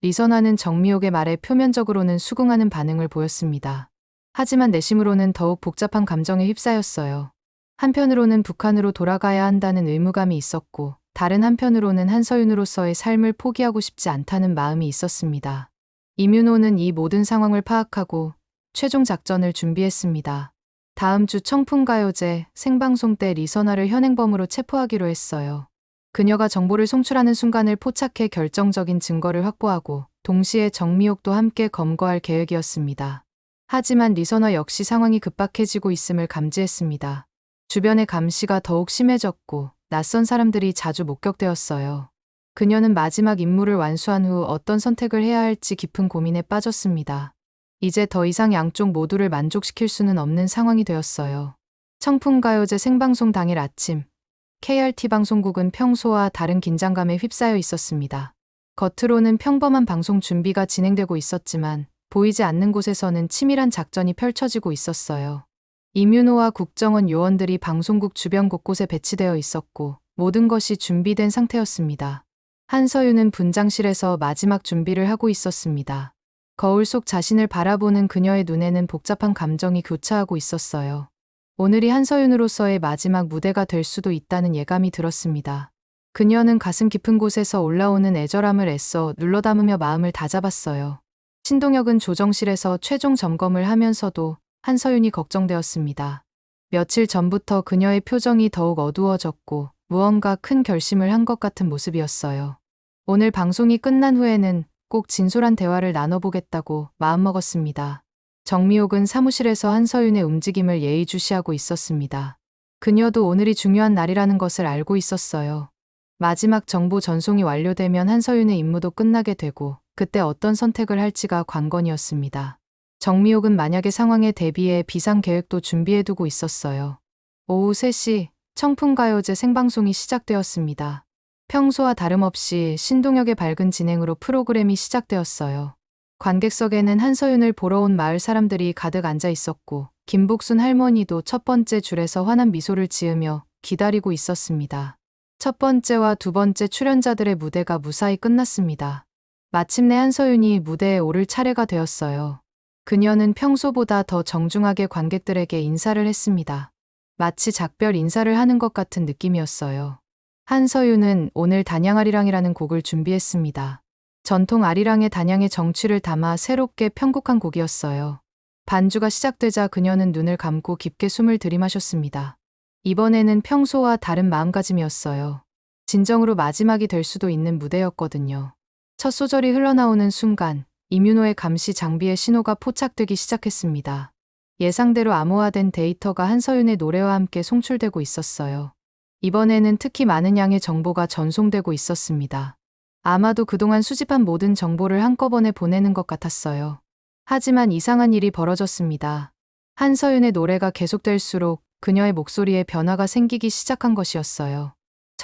Speaker 1: 리서나는 정미옥의 말에 표면적으로는 수긍하는 반응을 보였습니다. 하지만 내심으로는 더욱 복잡한 감정에 휩싸였어요. 한편으로는 북한으로 돌아가야 한다는 의무감이 있었고, 다른 한편으로는 한서윤으로서의 삶을 포기하고 싶지 않다는 마음이 있었습니다. 이민호는 이 모든 상황을 파악하고 최종 작전을 준비했습니다. 다음 주 청풍가요제 생방송 때 리서나를 현행범으로 체포하기로 했어요. 그녀가 정보를 송출하는 순간을 포착해 결정적인 증거를 확보하고 동시에 정미옥도 함께 검거할 계획이었습니다. 하지만 리서나 역시 상황이 급박해지고 있음을 감지했습니다. 주변의 감시가 더욱 심해졌고 낯선 사람들이 자주 목격되었어요. 그녀는 마지막 임무를 완수한 후 어떤 선택을 해야 할지 깊은 고민에 빠졌습니다. 이제 더 이상 양쪽 모두를 만족시킬 수는 없는 상황이 되었어요. 청풍가요제 생방송 당일 아침, KRT 방송국은 평소와 다른 긴장감에 휩싸여 있었습니다. 겉으로는 평범한 방송 준비가 진행되고 있었지만 보이지 않는 곳에서는 치밀한 작전이 펼쳐지고 있었어요. 이민호와 국정원 요원들이 방송국 주변 곳곳에 배치되어 있었고 모든 것이 준비된 상태였습니다. 한서윤은 분장실에서 마지막 준비를 하고 있었습니다. 거울 속 자신을 바라보는 그녀의 눈에는 복잡한 감정이 교차하고 있었어요. 오늘이 한서윤으로서의 마지막 무대가 될 수도 있다는 예감이 들었습니다. 그녀는 가슴 깊은 곳에서 올라오는 애절함을 애써 눌러 담으며 마음을 다잡았어요. 신동혁은 조정실에서 최종 점검을 하면서도 한서윤이 걱정되었습니다. 며칠 전부터 그녀의 표정이 더욱 어두워졌고 무언가 큰 결심을 한 것 같은 모습이었어요. 오늘 방송이 끝난 후에는 꼭 진솔한 대화를 나눠보겠다고 마음먹었습니다. 정미옥은 사무실에서 한서윤의 움직임을 예의주시하고 있었습니다. 그녀도 오늘이 중요한 날이라는 것을 알고 있었어요. 마지막 정보 전송이 완료되면 한서윤의 임무도 끝나게 되고 그때 어떤 선택을 할지가 관건이었습니다. 정미옥은 만약의 상황에 대비해 비상계획도 준비해두고 있었어요. 오후 3시 청풍가요제 생방송이 시작되었습니다. 평소와 다름없이 신동혁의 밝은 진행으로 프로그램이 시작되었어요. 관객석에는 한서윤을 보러 온 마을 사람들이 가득 앉아 있었고 김복순 할머니도 첫 번째 줄에서 환한 미소를 지으며 기다리고 있었습니다. 첫 번째와 두 번째 출연자들의 무대가 무사히 끝났습니다. 마침내 한서윤이 무대에 오를 차례가 되었어요. 그녀는 평소보다 더 정중하게 관객들에게 인사를 했습니다. 마치 작별 인사를 하는 것 같은 느낌이었어요. 한서윤은 오늘 단양아리랑이라는 곡을 준비했습니다. 전통 아리랑의 단양의 정취를 담아 새롭게 편곡한 곡이었어요. 반주가 시작되자 그녀는 눈을 감고 깊게 숨을 들이마셨습니다. 이번에는 평소와 다른 마음가짐이었어요. 진정으로 마지막이 될 수도 있는 무대였거든요. 첫 소절이 흘러나오는 순간 이민호의 감시 장비의 신호가 포착되기 시작했습니다. 예상대로 암호화된 데이터가 한서윤의 노래와 함께 송출되고 있었어요. 이번에는 특히 많은 양의 정보가 전송되고 있었습니다. 아마도 그동안 수집한 모든 정보를 한꺼번에 보내는 것 같았어요. 하지만 이상한 일이 벌어졌습니다. 한서윤의 노래가 계속될수록 그녀의 목소리에 변화가 생기기 시작한 것이었어요.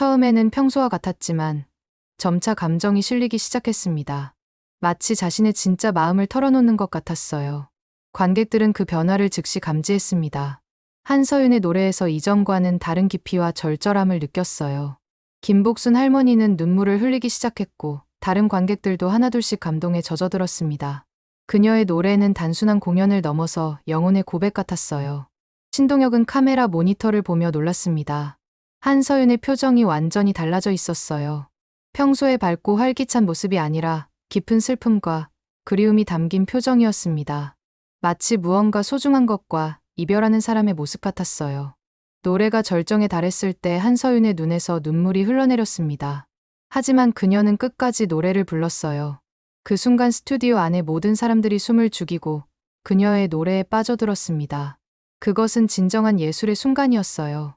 Speaker 1: 처음에는 평소와 같았지만 점차 감정이 실리기 시작했습니다. 마치 자신의 진짜 마음을 털어놓는 것 같았어요. 관객들은 그 변화를 즉시 감지했습니다. 한서윤의 노래에서 이전과는 다른 깊이와 절절함을 느꼈어요. 김복순 할머니는 눈물을 흘리기 시작했고 다른 관객들도 하나둘씩 감동에 젖어들었습니다. 그녀의 노래는 단순한 공연을 넘어서 영혼의 고백 같았어요. 신동혁은 카메라 모니터를 보며 놀랐습니다. 한서윤의 표정이 완전히 달라져 있었어요. 평소에 밝고 활기찬 모습이 아니라 깊은 슬픔과 그리움이 담긴 표정이었습니다. 마치 무언가 소중한 것과 이별하는 사람의 모습 같았어요. 노래가 절정에 달했을 때 한서윤의 눈에서 눈물이 흘러내렸습니다. 하지만 그녀는 끝까지 노래를 불렀어요. 그 순간 스튜디오 안에 모든 사람들이 숨을 죽이고 그녀의 노래에 빠져들었습니다. 그것은 진정한 예술의 순간이었어요.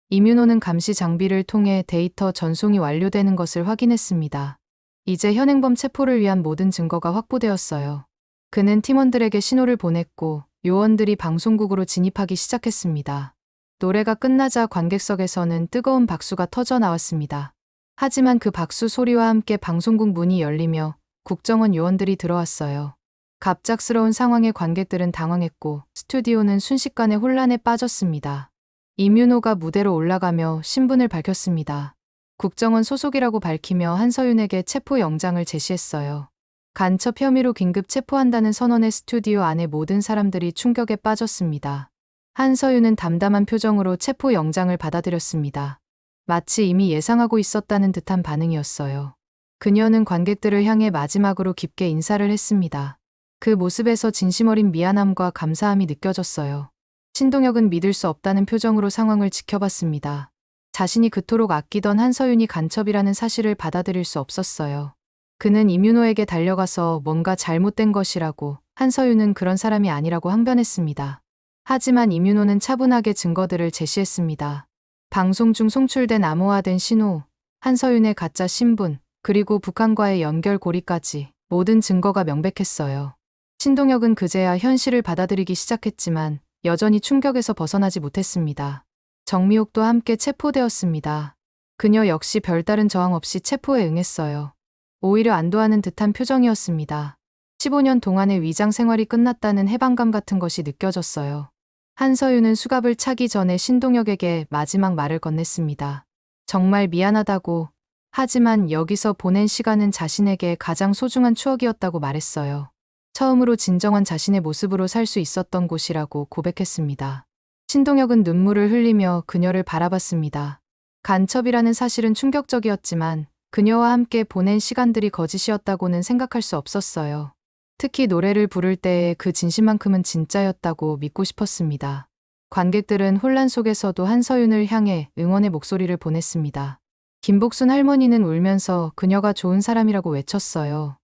Speaker 1: 이민호는 감시 장비를 통해 데이터 전송이 완료되는 것을 확인했습니다. 이제 현행범 체포를 위한 모든 증거가 확보되었어요. 그는 팀원들에게 신호를 보냈고 요원들이 방송국으로 진입하기 시작했습니다. 노래가 끝나자 관객석에서는 뜨거운 박수가 터져 나왔습니다. 하지만 그 박수 소리와 함께 방송국 문이 열리며 국정원 요원들이 들어왔어요. 갑작스러운 상황에 관객들은 당황했고 스튜디오는 순식간에 혼란에 빠졌습니다. 이민호가 무대로 올라가며 신분을 밝혔습니다. 국정원 소속이라고 밝히며 한서윤에게 체포 영장을 제시했어요. 간첩 혐의로 긴급 체포한다는 선언에 스튜디오 안의 모든 사람들이 충격에 빠졌습니다. 한서윤은 담담한 표정으로 체포 영장을 받아들였습니다. 마치 이미 예상하고 있었다는 듯한 반응이었어요. 그녀는 관객들을 향해 마지막으로 깊게 인사를 했습니다. 그 모습에서 진심 어린 미안함과 감사함이 느껴졌어요. 신동혁은 믿을 수 없다는 표정으로 상황을 지켜봤습니다. 자신이 그토록 아끼던 한서윤이 간첩이라는 사실을 받아들일 수 없었어요. 그는 이민호에게 달려가서 뭔가 잘못된 것이라고, 한서윤은 그런 사람이 아니라고 항변했습니다. 하지만 이민호는 차분하게 증거들을 제시했습니다. 방송 중 송출된 암호화된 신호, 한서윤의 가짜 신분, 그리고 북한과의 연결고리까지 모든 증거가 명백했어요. 신동혁은 그제야 현실을 받아들이기 시작했지만 여전히 충격에서 벗어나지 못했습니다. 정미옥도 함께 체포되었습니다. 그녀 역시 별다른 저항 없이 체포에 응했어요. 오히려 안도하는 듯한 표정이었습니다. 15년 동안의 위장 생활이 끝났다는 해방감 같은 것이 느껴졌어요. 한서윤은 수갑을 차기 전에 신동혁에게 마지막 말을 건넸습니다. 정말 미안하다고, 하지만 여기서 보낸 시간은 자신에게 가장 소중한 추억이었다고 말했어요. 처음으로 진정한 자신의 모습으로 살 수 있었던 곳이라고 고백했습니다. 신동혁은 눈물을 흘리며 그녀를 바라봤습니다. 간첩이라는 사실은 충격적이었지만 그녀와 함께 보낸 시간들이 거짓이었다고는 생각할 수 없었어요. 특히 노래를 부를 때의 그 진심만큼은 진짜였다고 믿고 싶었습니다. 관객들은 혼란 속에서도 한서윤을 향해 응원의 목소리를 보냈습니다. 김복순 할머니는 울면서 그녀가 좋은 사람이라고 외쳤어요.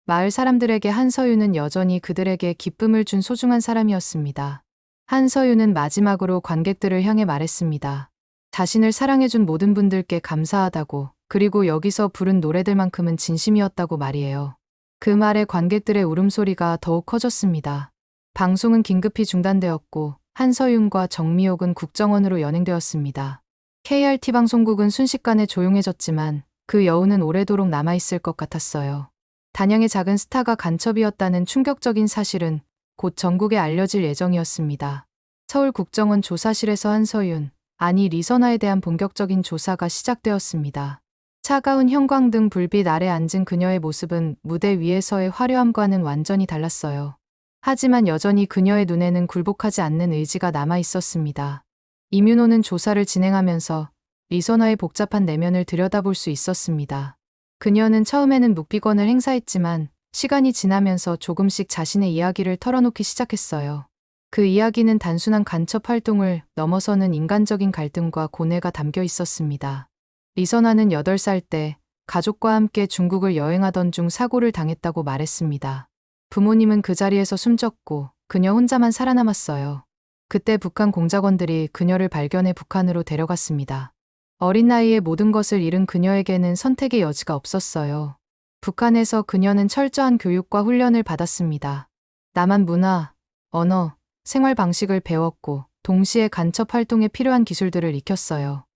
Speaker 1: 마을 사람들에게 한서윤은 여전히 그들에게 기쁨을 준 소중한 사람이었습니다. 한서윤은 마지막으로 관객들을 향해 말했습니다. 자신을 사랑해준 모든 분들께 감사하다고, 그리고 여기서 부른 노래들만큼은 진심이었다고 말이에요. 그 말에 관객들의 울음소리가 더욱 커졌습니다. 방송은 긴급히 중단되었고 한서윤과 정미옥은 국정원으로 연행되었습니다. KRT 방송국은 순식간에 조용해졌지만 그 여운은 오래도록 남아있을 것 같았어요. 단양의 작은 스타가 간첩이었다는 충격적인 사실은 곧 전국에 알려질 예정이었습니다. 서울국정원 조사실에서 한서윤, 아니 리선아에 대한 본격적인 조사가 시작되었습니다. 차가운 형광등 불빛 아래 앉은 그녀의 모습은 무대 위에서의 화려함과는 완전히 달랐어요. 하지만 여전히 그녀의 눈에는 굴복하지 않는 의지가 남아 있었습니다. 이민호는 조사를 진행하면서 리선아의 복잡한 내면을 들여다볼 수 있었습니다. 그녀는 처음에는 묵비권을 행사했지만 시간이 지나면서 조금씩 자신의 이야기를 털어놓기 시작했어요. 그 이야기는 단순한 간첩 활동을 넘어서는 인간적인 갈등과 고뇌가 담겨 있었습니다. 리선아는 8살 때 가족과 함께 중국을 여행하던 중 사고를 당했다고 말했습니다. 부모님은 그 자리에서 숨졌고 그녀 혼자만 살아남았어요. 그때 북한 공작원들이 그녀를 발견해 북한으로 데려갔습니다. 어린 나이에 모든 것을 잃은 그녀에게는 선택의 여지가 없었어요. 북한에서 그녀는 철저한 교육과 훈련을 받았습니다. 남한 문화, 언어, 생활 방식을 배웠고 동시에 간첩 활동에 필요한 기술들을 익혔어요.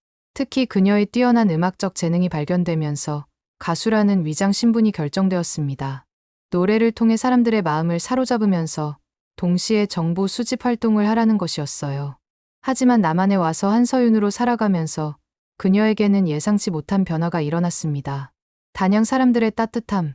Speaker 1: 특히 그녀의 뛰어난 음악적 재능이 발견되면서 가수라는 위장 신분이 결정되었습니다. 노래를 통해 사람들의 마음을 사로잡으면서 동시에 정보 수집 활동을 하라는 것이었어요. 하지만 남한에 와서 한서윤으로 살아가면서 그녀에게는 예상치 못한 변화가 일어났습니다. 단양 사람들의 따뜻함,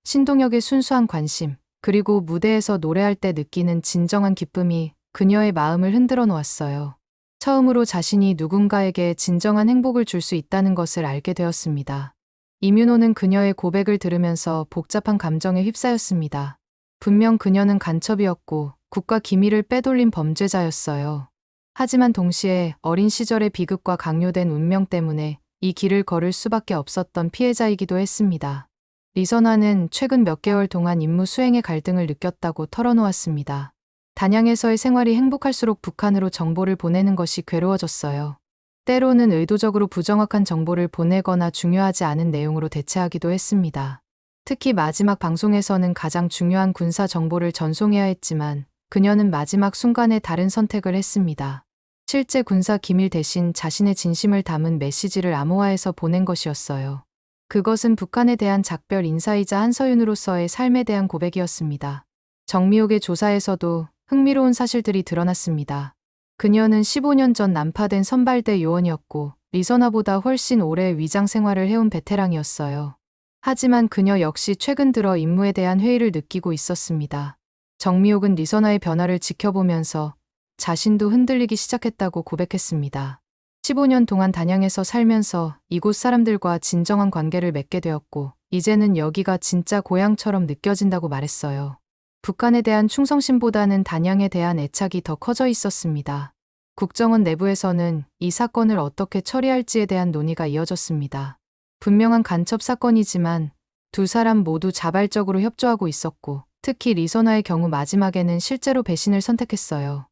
Speaker 1: 신동엽의 순수한 관심, 그리고 무대에서 노래할 때 느끼는 진정한 기쁨이 그녀의 마음을 흔들어 놓았어요. 처음으로 자신이 누군가에게 진정한 행복을 줄 수 있다는 것을 알게 되었습니다. 이민호는 그녀의 고백을 들으면서 복잡한 감정에 휩싸였습니다. 분명 그녀는 간첩이었고 국가 기밀을 빼돌린 범죄자였어요. 하지만 동시에 어린 시절의 비극과 강요된 운명 때문에 이 길을 걸을 수밖에 없었던 피해자이기도 했습니다. 리선화는 최근 몇 개월 동안 임무 수행에 갈등을 느꼈다고 털어놓았습니다. 단양에서의 생활이 행복할수록 북한으로 정보를 보내는 것이 괴로워졌어요. 때로는 의도적으로 부정확한 정보를 보내거나 중요하지 않은 내용으로 대체하기도 했습니다. 특히 마지막 방송에서는 가장 중요한 군사 정보를 전송해야 했지만 그녀는 마지막 순간에 다른 선택을 했습니다. 실제 군사 기밀 대신 자신의 진심을 담은 메시지를 암호화해서 보낸 것이었어요. 그것은 북한에 대한 작별 인사이자 한서윤으로서의 삶에 대한 고백이었습니다. 정미옥의 조사에서도 흥미로운 사실들이 드러났습니다. 그녀는 15년 전 난파된 선발대 요원이었고 리선화보다 훨씬 오래 위장 생활을 해온 베테랑이었어요. 하지만 그녀 역시 최근 들어 임무에 대한 회의를 느끼고 있었습니다. 정미옥은 리선화의 변화를 지켜보면서 자신도 흔들리기 시작했다고 고백했습니다. 15년 동안 단양에서 살면서 이곳 사람들과 진정한 관계를 맺게 되었고 이제는 여기가 진짜 고향처럼 느껴진다고 말했어요. 북한에 대한 충성심보다는 단양에 대한 애착이 더 커져 있었습니다. 국정원 내부에서는 이 사건을 어떻게 처리할지에 대한 논의가 이어졌습니다. 분명한 간첩 사건이지만 두 사람 모두 자발적으로 협조하고 있었고 특히 리선화의 경우 마지막에는 실제로 배신을 선택했어요.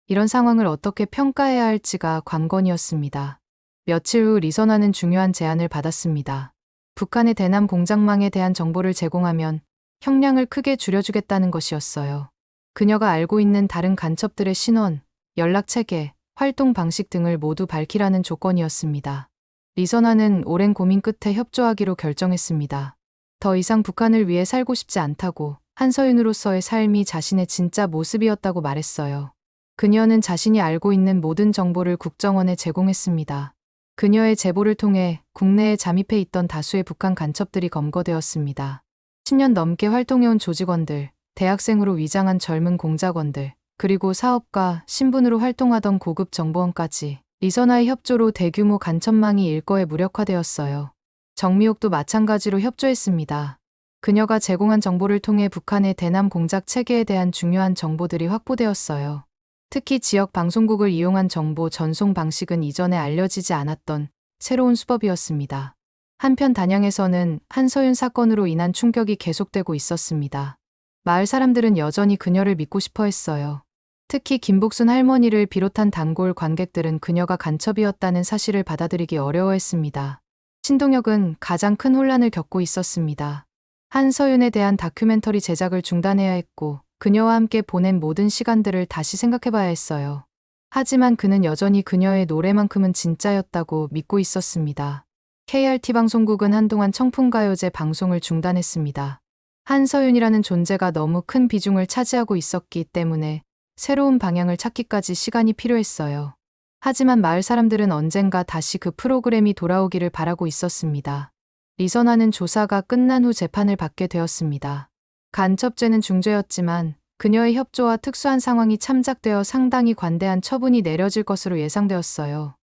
Speaker 1: 이런 상황을 어떻게 평가해야 할지가 관건이었습니다. 며칠 후 리선화는 중요한 제안을 받았습니다. 북한의 대남 공작망에 대한 정보를 제공하면 형량을 크게 줄여주겠다는 것이었어요. 그녀가 알고 있는 다른 간첩들의 신원, 연락체계, 활동 방식 등을 모두 밝히라는 조건이었습니다. 리선화는 오랜 고민 끝에 협조하기로 결정했습니다. 더 이상 북한을 위해 살고 싶지 않다고 한서윤으로서의 삶이 자신의 진짜 모습이었다고 말했어요. 그녀는 자신이 알고 있는 모든 정보를 국정원에 제공했습니다. 그녀의 제보를 통해 국내에 잠입해 있던 다수의 북한 간첩들이 검거되었습니다. 10년 넘게 활동해온 조직원들, 대학생으로 위장한 젊은 공작원들, 그리고 사업가, 신분으로 활동하던 고급 정보원까지 리선화의 협조로 대규모 간첩망이 일거에 무력화되었어요. 정미옥도 마찬가지로 협조했습니다. 그녀가 제공한 정보를 통해 북한의 대남 공작 체계에 대한 중요한 정보들이 확보되었어요. 특히 지역 방송국을 이용한 정보 전송 방식은 이전에 알려지지 않았던 새로운 수법이었습니다. 한편 단양에서는 한서윤 사건으로 인한 충격이 계속되고 있었습니다. 마을 사람들은 여전히 그녀를 믿고 싶어 했어요. 특히 김복순 할머니를 비롯한 단골 관객들은 그녀가 간첩이었다는 사실을 받아들이기 어려워했습니다. 신동혁은 가장 큰 혼란을 겪고 있었습니다. 한서윤에 대한 다큐멘터리 제작을 중단해야 했고 그녀와 함께 보낸 모든 시간들을 다시 생각해봐야 했어요. 하지만 그는 여전히 그녀의 노래만큼은 진짜였다고 믿고 있었습니다. KRT 방송국은 한동안 청풍가요제 방송을 중단했습니다. 한서윤이라는 존재가 너무 큰 비중을 차지하고 있었기 때문에 새로운 방향을 찾기까지 시간이 필요했어요. 하지만 마을 사람들은 언젠가 다시 그 프로그램이 돌아오기를 바라고 있었습니다. 리선화는 조사가 끝난 후 재판을 받게 되었습니다. 간첩죄는 중죄였지만 그녀의 협조와 특수한 상황이 참작되어 상당히 관대한 처분이 내려질 것으로 예상되었어요.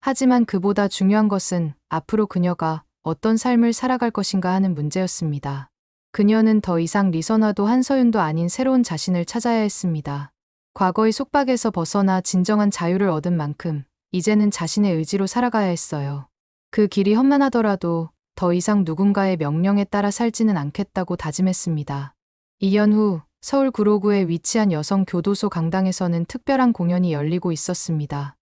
Speaker 1: 하지만 그보다 중요한 것은 앞으로 그녀가 어떤 삶을 살아갈 것인가 하는 문제였습니다. 그녀는 더 이상 리선화도 한서윤도 아닌 새로운 자신을 찾아야 했습니다. 과거의 속박에서 벗어나 진정한 자유를 얻은 만큼 이제는 자신의 의지로 살아가야 했어요. 그 길이 험난하더라도 더 이상 누군가의 명령에 따라 살지는 않겠다고 다짐했습니다. 2년 후 서울 구로구에 위치한 여성 교도소 강당에서는 특별한 공연이 열리고 있었습니다.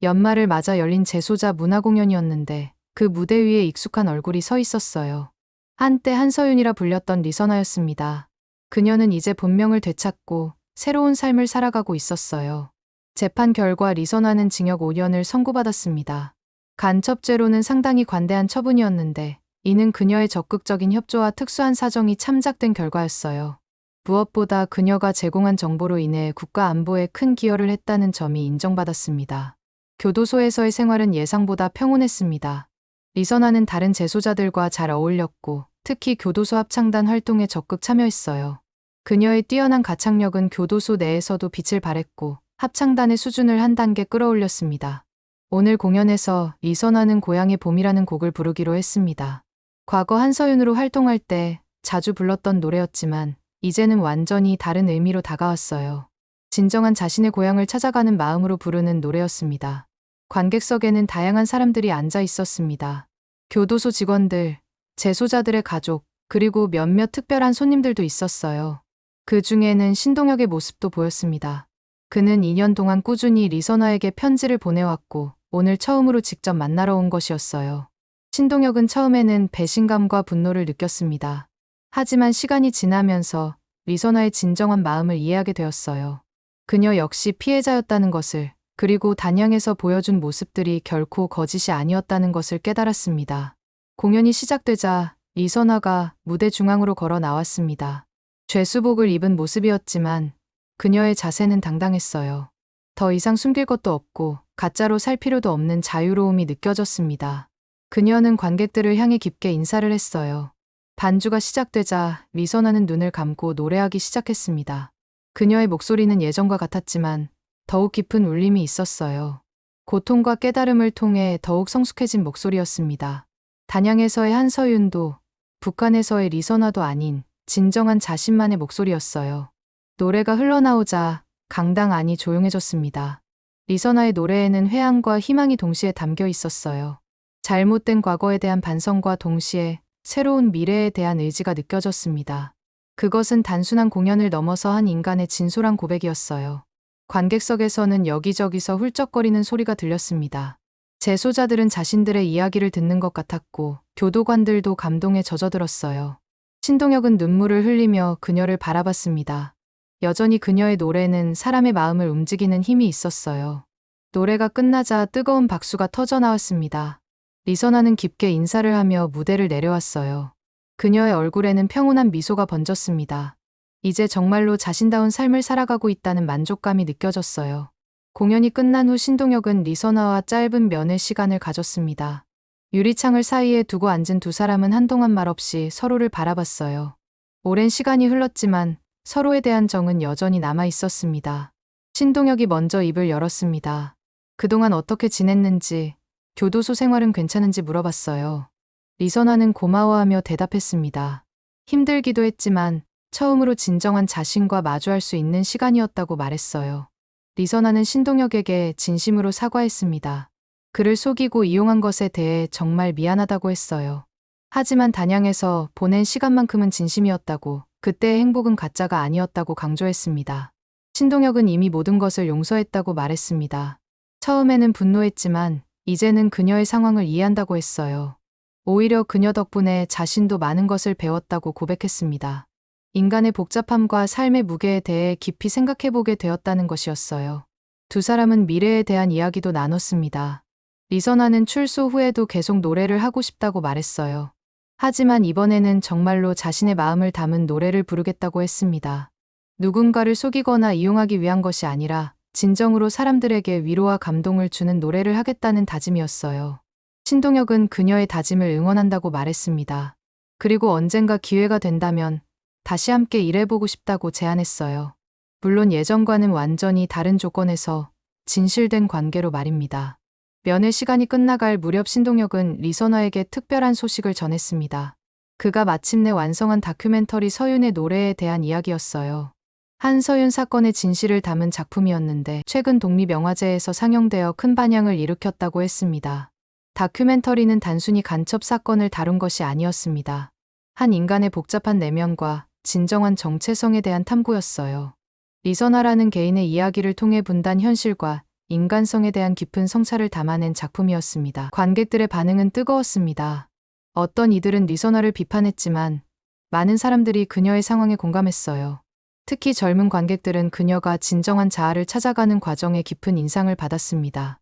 Speaker 1: 연말을 맞아 열린 재소자 문화공연이었는데 그 무대 위에 익숙한 얼굴이 서 있었어요. 한때 한서윤이라 불렸던 리선화였습니다. 그녀는 이제 본명을 되찾고 새로운 삶을 살아가고 있었어요. 재판 결과 리선화는 징역 5년을 선고받았습니다. 간첩죄로는 상당히 관대한 처분이었는데 이는 그녀의 적극적인 협조와 특수한 사정이 참작된 결과였어요. 무엇보다 그녀가 제공한 정보로 인해 국가 안보에 큰 기여를 했다는 점이 인정받았습니다. 교도소에서의 생활은 예상보다 평온했습니다. 리선아는 다른 재소자들과 잘 어울렸고 특히 교도소 합창단 활동에 적극 참여했어요. 그녀의 뛰어난 가창력은 교도소 내에서도 빛을 발했고 합창단의 수준을 한 단계 끌어올렸습니다. 오늘 공연에서 리선아는 고향의 봄이라는 곡을 부르기로 했습니다. 과거 한서윤으로 활동할 때 자주 불렀던 노래였지만 이제는 완전히 다른 의미로 다가왔어요. 진정한 자신의 고향을 찾아가는 마음으로 부르는 노래였습니다. 관객석에는 다양한 사람들이 앉아 있었습니다. 교도소 직원들, 재소자들의 가족, 그리고 몇몇 특별한 손님들도 있었어요. 그 중에는 신동혁의 모습도 보였습니다. 그는 2년 동안 꾸준히 리선아에게 편지를 보내왔고 오늘 처음으로 직접 만나러 온 것이었어요. 신동혁은 처음에는 배신감과 분노를 느꼈습니다. 하지만 시간이 지나면서 리선아의 진정한 마음을 이해하게 되었어요. 그녀 역시 피해자였다는 것을, 그리고 단양에서 보여준 모습들이 결코 거짓이 아니었다는 것을 깨달았습니다. 공연이 시작되자 리선아가 무대 중앙으로 걸어 나왔습니다. 죄수복을 입은 모습이었지만 그녀의 자세는 당당했어요. 더 이상 숨길 것도 없고 가짜로 살 필요도 없는 자유로움이 느껴졌습니다. 그녀는 관객들을 향해 깊게 인사를 했어요. 반주가 시작되자 리선아는 눈을 감고 노래하기 시작했습니다. 그녀의 목소리는 예전과 같았지만 더욱 깊은 울림이 있었어요. 고통과 깨달음을 통해 더욱 성숙해진 목소리였습니다. 단양에서의 한서윤도 북한에서의 리선아도 아닌 진정한 자신만의 목소리였어요. 노래가 흘러나오자 강당 안이 조용해졌습니다. 리선아의 노래에는 회한과 희망이 동시에 담겨 있었어요. 잘못된 과거에 대한 반성과 동시에 새로운 미래에 대한 의지가 느껴졌습니다. 그것은 단순한 공연을 넘어서 한 인간의 진솔한 고백이었어요. 관객석에서는 여기저기서 훌쩍거리는 소리가 들렸습니다. 재소자들은 자신들의 이야기를 듣는 것 같았고 교도관들도 감동에 젖어들었어요. 신동혁은 눈물을 흘리며 그녀를 바라봤습니다. 여전히 그녀의 노래는 사람의 마음을 움직이는 힘이 있었어요. 노래가 끝나자 뜨거운 박수가 터져 나왔습니다. 리선아는 깊게 인사를 하며 무대를 내려왔어요. 그녀의 얼굴에는 평온한 미소가 번졌습니다. 이제 정말로 자신다운 삶을 살아가고 있다는 만족감이 느껴졌어요. 공연이 끝난 후 신동혁은 리선아와 짧은 면회 시간을 가졌습니다. 유리창을 사이에 두고 앉은 두 사람은 한동안 말없이 서로를 바라봤어요. 오랜 시간이 흘렀지만 서로에 대한 정은 여전히 남아 있었습니다. 신동혁이 먼저 입을 열었습니다. 그동안 어떻게 지냈는지, 교도소 생활은 괜찮은지 물어봤어요. 리선아는 고마워하며 대답했습니다. 힘들기도 했지만 처음으로 진정한 자신과 마주할 수 있는 시간이었다고 말했어요. 리선아는 신동혁에게 진심으로 사과했습니다. 그를 속이고 이용한 것에 대해 정말 미안하다고 했어요. 하지만 단양에서 보낸 시간만큼은 진심이었다고, 그때의 행복은 가짜가 아니었다고 강조했습니다. 신동혁은 이미 모든 것을 용서했다고 말했습니다. 처음에는 분노했지만 이제는 그녀의 상황을 이해한다고 했어요. 오히려 그녀 덕분에 자신도 많은 것을 배웠다고 고백했습니다. 인간의 복잡함과 삶의 무게에 대해 깊이 생각해보게 되었다는 것이었어요. 두 사람은 미래에 대한 이야기도 나눴습니다. 리선아는 출소 후에도 계속 노래를 하고 싶다고 말했어요. 하지만 이번에는 정말로 자신의 마음을 담은 노래를 부르겠다고 했습니다. 누군가를 속이거나 이용하기 위한 것이 아니라 진정으로 사람들에게 위로와 감동을 주는 노래를 하겠다는 다짐이었어요. 신동혁은 그녀의 다짐을 응원한다고 말했습니다. 그리고 언젠가 기회가 된다면 다시 함께 일해보고 싶다고 제안했어요. 물론 예전과는 완전히 다른 조건에서 진실된 관계로 말입니다. 면회 시간이 끝나갈 무렵 신동혁은 리선아에게 특별한 소식을 전했습니다. 그가 마침내 완성한 다큐멘터리 서윤의 노래에 대한 이야기였어요. 한서윤 사건의 진실을 담은 작품이었는데 최근 독립영화제에서 상영되어 큰 반향을 일으켰다고 했습니다. 다큐멘터리는 단순히 간첩 사건을 다룬 것이 아니었습니다. 한 인간의 복잡한 내면과 진정한 정체성에 대한 탐구였어요. 리선아라는 개인의 이야기를 통해 분단 현실과 인간성에 대한 깊은 성찰을 담아낸 작품이었습니다. 관객들의 반응은 뜨거웠습니다. 어떤 이들은 리선아를 비판했지만 많은 사람들이 그녀의 상황에 공감했어요. 특히 젊은 관객들은 그녀가 진정한 자아를 찾아가는 과정에 깊은 인상을 받았습니다.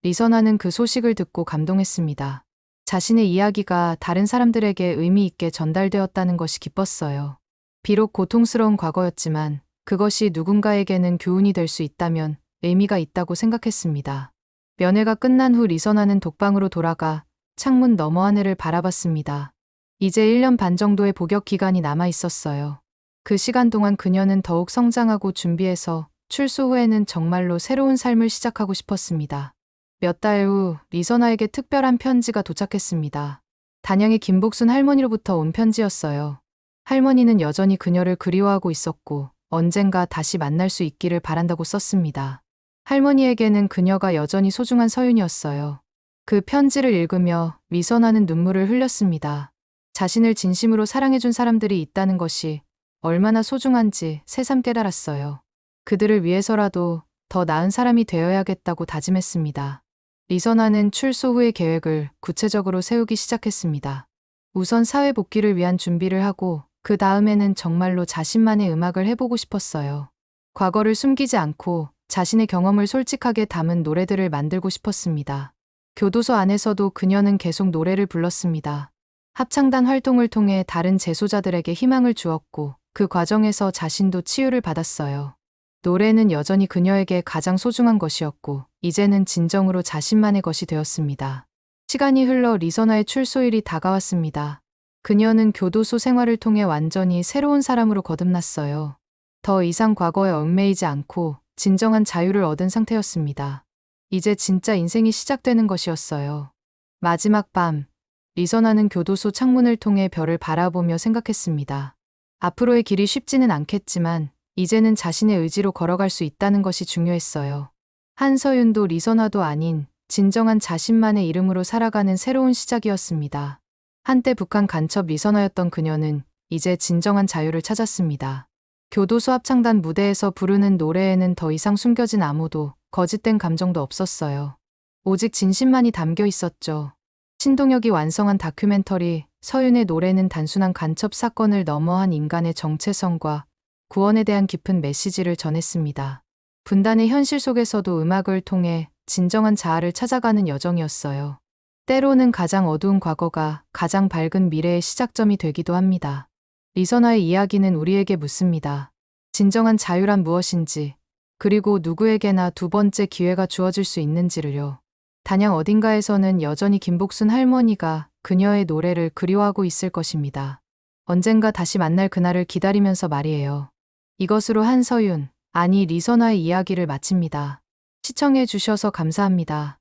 Speaker 1: 리선아는 그 소식을 듣고 감동했습니다. 자신의 이야기가 다른 사람들에게 의미 있게 전달되었다는 것이 기뻤어요. 비록 고통스러운 과거였지만 그것이 누군가에게는 교훈이 될 수 있다면 의미가 있다고 생각했습니다. 면회가 끝난 후 리선아는 독방으로 돌아가 창문 너머 하늘을 바라봤습니다. 이제 1년 반 정도의 복역 기간이 남아 있었어요. 그 시간 동안 그녀는 더욱 성장하고 준비해서 출소 후에는 정말로 새로운 삶을 시작하고 싶었습니다. 몇 달 후 리선아에게 특별한 편지가 도착했습니다. 단양의 김복순 할머니로부터 온 편지였어요. 할머니는 여전히 그녀를 그리워하고 있었고 언젠가 다시 만날 수 있기를 바란다고 썼습니다. 할머니에게는 그녀가 여전히 소중한 서윤이었어요. 그 편지를 읽으며 리선아는 눈물을 흘렸습니다. 자신을 진심으로 사랑해준 사람들이 있다는 것이 얼마나 소중한지 새삼 깨달았어요. 그들을 위해서라도 더 나은 사람이 되어야겠다고 다짐했습니다. 리선아는 출소 후의 계획을 구체적으로 세우기 시작했습니다. 우선 사회 복귀를 위한 준비를 하고 그 다음에는 정말로 자신만의 음악을 해보고 싶었어요. 과거를 숨기지 않고 자신의 경험을 솔직하게 담은 노래들을 만들고 싶었습니다. 교도소 안에서도 그녀는 계속 노래를 불렀습니다. 합창단 활동을 통해 다른 재소자들에게 희망을 주었고 그 과정에서 자신도 치유를 받았어요. 노래는 여전히 그녀에게 가장 소중한 것이었고 이제는 진정으로 자신만의 것이 되었습니다. 시간이 흘러 리선아의 출소일이 다가왔습니다. 그녀는 교도소 생활을 통해 완전히 새로운 사람으로 거듭났어요. 더 이상 과거에 얽매이지 않고 진정한 자유를 얻은 상태였습니다. 이제 진짜 인생이 시작되는 것이었어요. 마지막 밤, 리선아는 교도소 창문을 통해 별을 바라보며 생각했습니다. 앞으로의 길이 쉽지는 않겠지만 이제는 자신의 의지로 걸어갈 수 있다는 것이 중요했어요. 한서윤도 리선아도 아닌 진정한 자신만의 이름으로 살아가는 새로운 시작이었습니다. 한때 북한 간첩 리선아였던 그녀는 이제 진정한 자유를 찾았습니다. 교도소 합창단 무대에서 부르는 노래에는 더 이상 숨겨진 암호도 거짓된 감정도 없었어요. 오직 진심만이 담겨 있었죠. 신동혁이 완성한 다큐멘터리 서윤의 노래는 단순한 간첩 사건을 넘어한 인간의 정체성과 구원에 대한 깊은 메시지를 전했습니다. 분단의 현실 속에서도 음악을 통해 진정한 자아를 찾아가는 여정이었어요. 때로는 가장 어두운 과거가 가장 밝은 미래의 시작점이 되기도 합니다. 리선아의 이야기는 우리에게 묻습니다. 진정한 자유란 무엇인지, 그리고 누구에게나 두 번째 기회가 주어질 수 있는지를요. 단양 어딘가에서는 여전히 김복순 할머니가 그녀의 노래를 그리워하고 있을 것입니다. 언젠가 다시 만날 그날을 기다리면서 말이에요. 이것으로 한서윤, 아니 리선아의 이야기를 마칩니다. 시청해 주셔서 감사합니다.